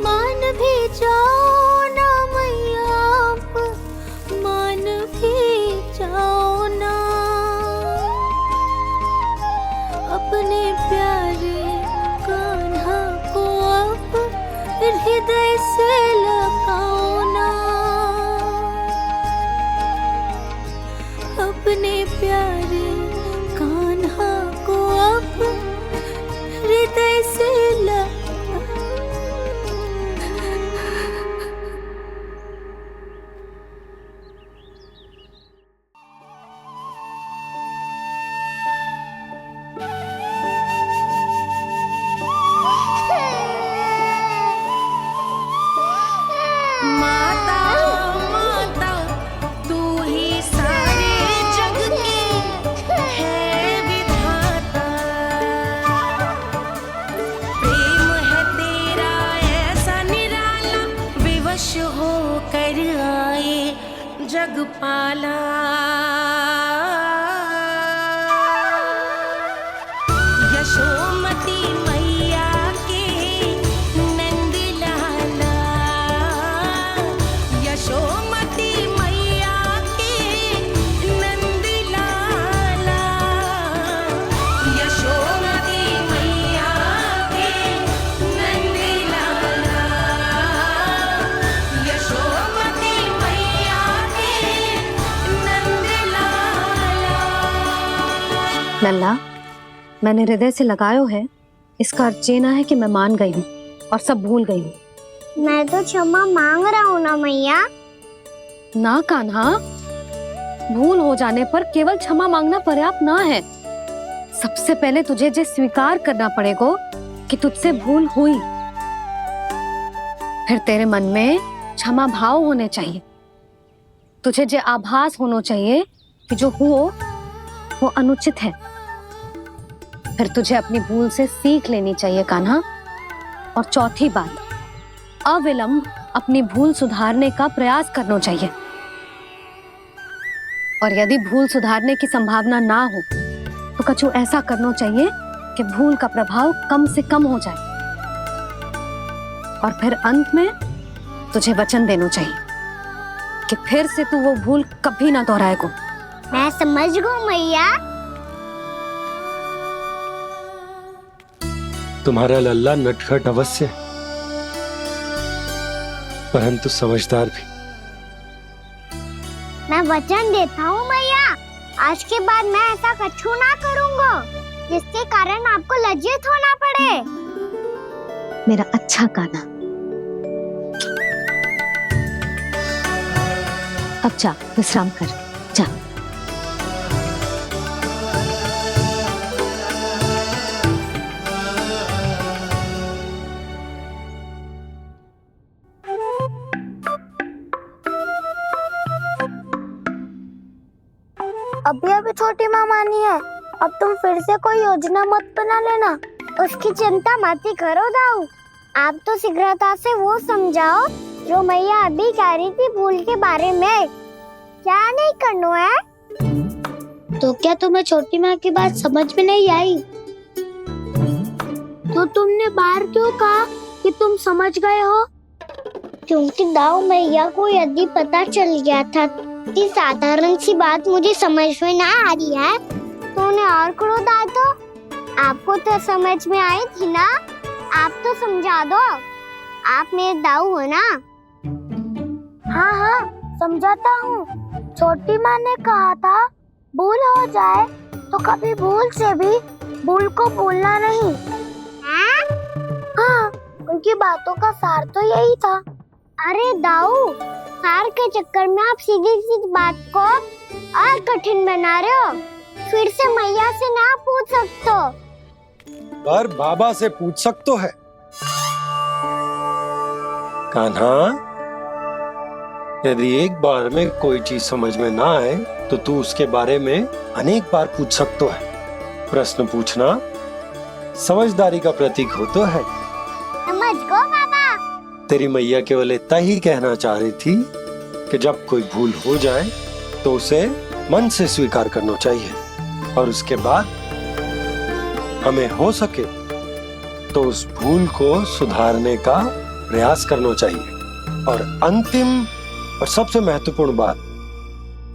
मान भी जाओ ना मैया, आप मान भी जाओ ना। अपने प्यारे कान्हा को अब हृदय से लगाओ ना। अपने प्यारे कान्हा को अब हृदय से माता माता तू ही सारे जग की है विधाता। प्रेम है तेरा ऐसा निराला, विवश हो कर आए जग पाला। यशोमती मैया के नंद लाला। यशोमती मैया के नंद लाला। यशोमती मैया के नंद लाला। यशोमती मैया के नंद लाला। लल्ला, मैंने हृदय से लगायो है, इसका अर्थ ये ना है कि मैं मान गई हूँ और सब भूल गई हूँ। मैं तो क्षमा मांग रहा हूँ ना मैया। ना कान्हा, भूल हो जाने पर केवल क्षमा मांगना पर्याप्त ना है। सबसे पहले तुझे ये स्वीकार करना पड़ेगा कि तुझसे भूल हुई। फिर तेरे मन में क्षमा भाव होने चाहिए। तुझे ये आभास होना चाहिए कि जो हुआ वो अनुचित है। फिर तुझे अपनी भूल से सीख लेनी चाहिए कान्हा। और चौथी बात, अविलंब अपनी भूल सुधारने का प्रयास करना चाहिए। और यदि भूल सुधारने की संभावना ना हो तो कछु ऐसा करना चाहिए कि भूल का प्रभाव कम से कम हो जाए। और फिर अंत में तुझे वचन देना चाहिए कि फिर से तू वो भूल कभी ना दोहराएगा। मैं समझ गई मैया। तुम्हारा लल्ला नटखट अवश्य, परंतु समझदार भी। मैं वचन देता हूँ मैया, आज के बाद मैं ऐसा कछु ना करूँगा जिसके कारण आपको लज्जित होना पड़े। मेरा अच्छा कान्हा, अब जा विश्राम कर, जा। अभी अभी छोटी माँ मानी है, अब तुम फिर से कोई योजना मत बना लेना। उसकी चिंता मत ही करो दाऊ। आप तो शीघ्रता से वो समझाओ जो मैया अभी कह रही थी भूल के बारे में। क्या नहीं करना है? तो क्या तुम्हें छोटी माँ की बात समझ में नहीं आई? तो तुमने बाहर क्यों कहा कि तुम समझ गए हो? क्योंकि दाऊ मैया को यदि पता चल गया था कि साधारण सी बात मुझे समझ में ना आ रही है तो उन्हें और क्रोध आए तो आपको तो समझ में आई थी ना। आप तो समझा दो, आप मेरे दाऊ हो ना। हाँ हाँ समझाता हूँ, छोटी माँ ने कहा था भूल हो जाए तो कभी भूल से भी भूल को भूलना नहीं। हाँ, उनकी बातों का सार तो यही था। अरे दाऊ, सार के चक्कर में आप सीधी सीधी बात को और कठिन बना रहे हो। फिर से मैया से ना पूछ सकते हो, पर बाबा से पूछ सकते है। कान्हा, यदि एक बार में कोई चीज समझ में ना आए तो तू उसके बारे में अनेक बार पूछ सकते है। प्रश्न पूछना समझदारी का प्रतीक होता है। समझ गो बाबा। तेरी मैया केवल इतना ही कहना चाह रही थी कि जब कोई भूल हो जाए तो उसे मन से स्वीकार करना चाहिए और उसके बाद हमें हो सके तो उस भूल को सुधारने का प्रयास करना चाहिए। और अंतिम और सबसे महत्वपूर्ण बात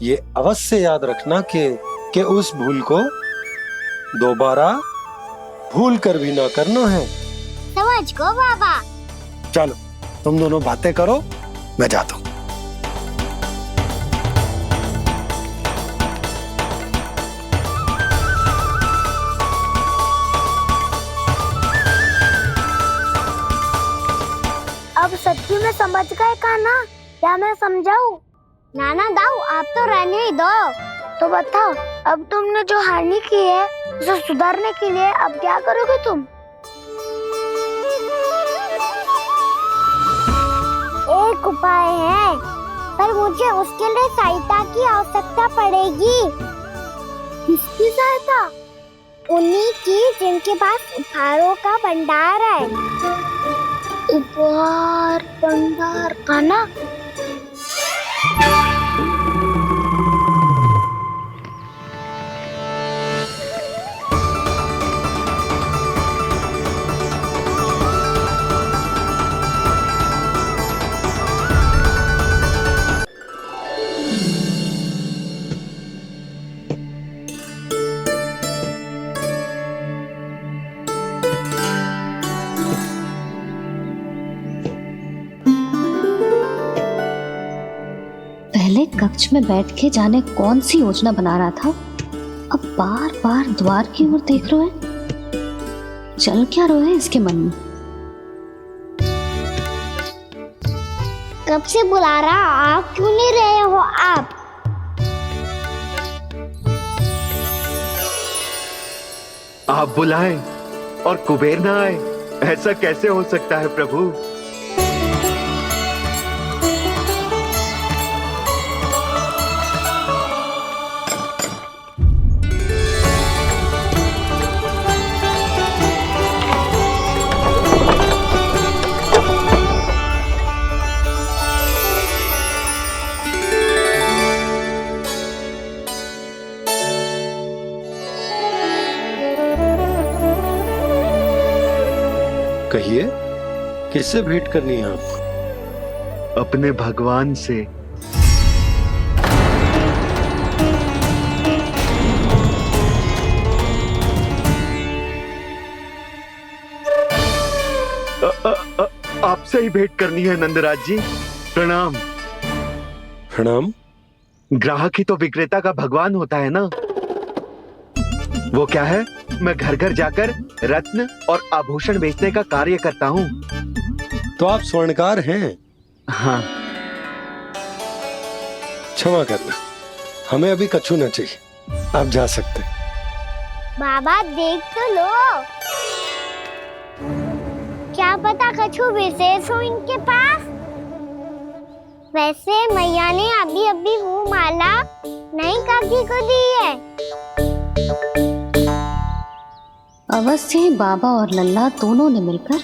ये अवश्य याद रखना कि उस भूल को दोबारा भूल कर भी ना करना है। समझ गो बाबा। चलो तुम दोनों बातें करो, मैं जाता हूँ। अब सच्ची में समझ गए कान्हा? क्या मैं समझाऊं? नाना दाऊ, आप तो रहने ही दो। तो बताओ, अब तुमने जो हानि की है उसे सुधारने के लिए अब क्या करोगे तुम? एक उपाय है, पर मुझे उसके लिए सहायता की आवश्यकता पड़ेगी। किसकी सहायता? उन्हीं की जिनके पास उपहारों का भंडार है। उपहार भंडार कान्हा? पहले कक्ष में बैठ के जाने कौन सी योजना बना रहा था, अब बार बार द्वार की ओर देख रहे हैं। चल क्या रहे हैं इसके मन में? कब से बुला रहा, आप क्यों नहीं रहे हो? आप बुलाएं और कुबेर ना आए, ऐसा कैसे हो सकता है प्रभु? कहिए, किससे भेंट करनी है आपको? अपने भगवान से। आपसे ही भेंट करनी है नंदराज जी। प्रणाम। प्रणाम। ग्राहक ही तो विक्रेता का भगवान होता है ना। वो क्या है, मैं घर घर जाकर रत्न और आभूषण बेचने का कार्य करता हूँ। तो आप स्वर्णकार हैं? हाँ। क्षमा करना, हमें अभी कछु न चाहिए, आप जा सकते। बाबा देख तो लो, क्या पता कछु विशेष हो इनके पास। वैसे मैया ने अभी अभी वो माला नई काकी को दी है। अवश्य बाबा और लल्ला दोनों ने मिलकर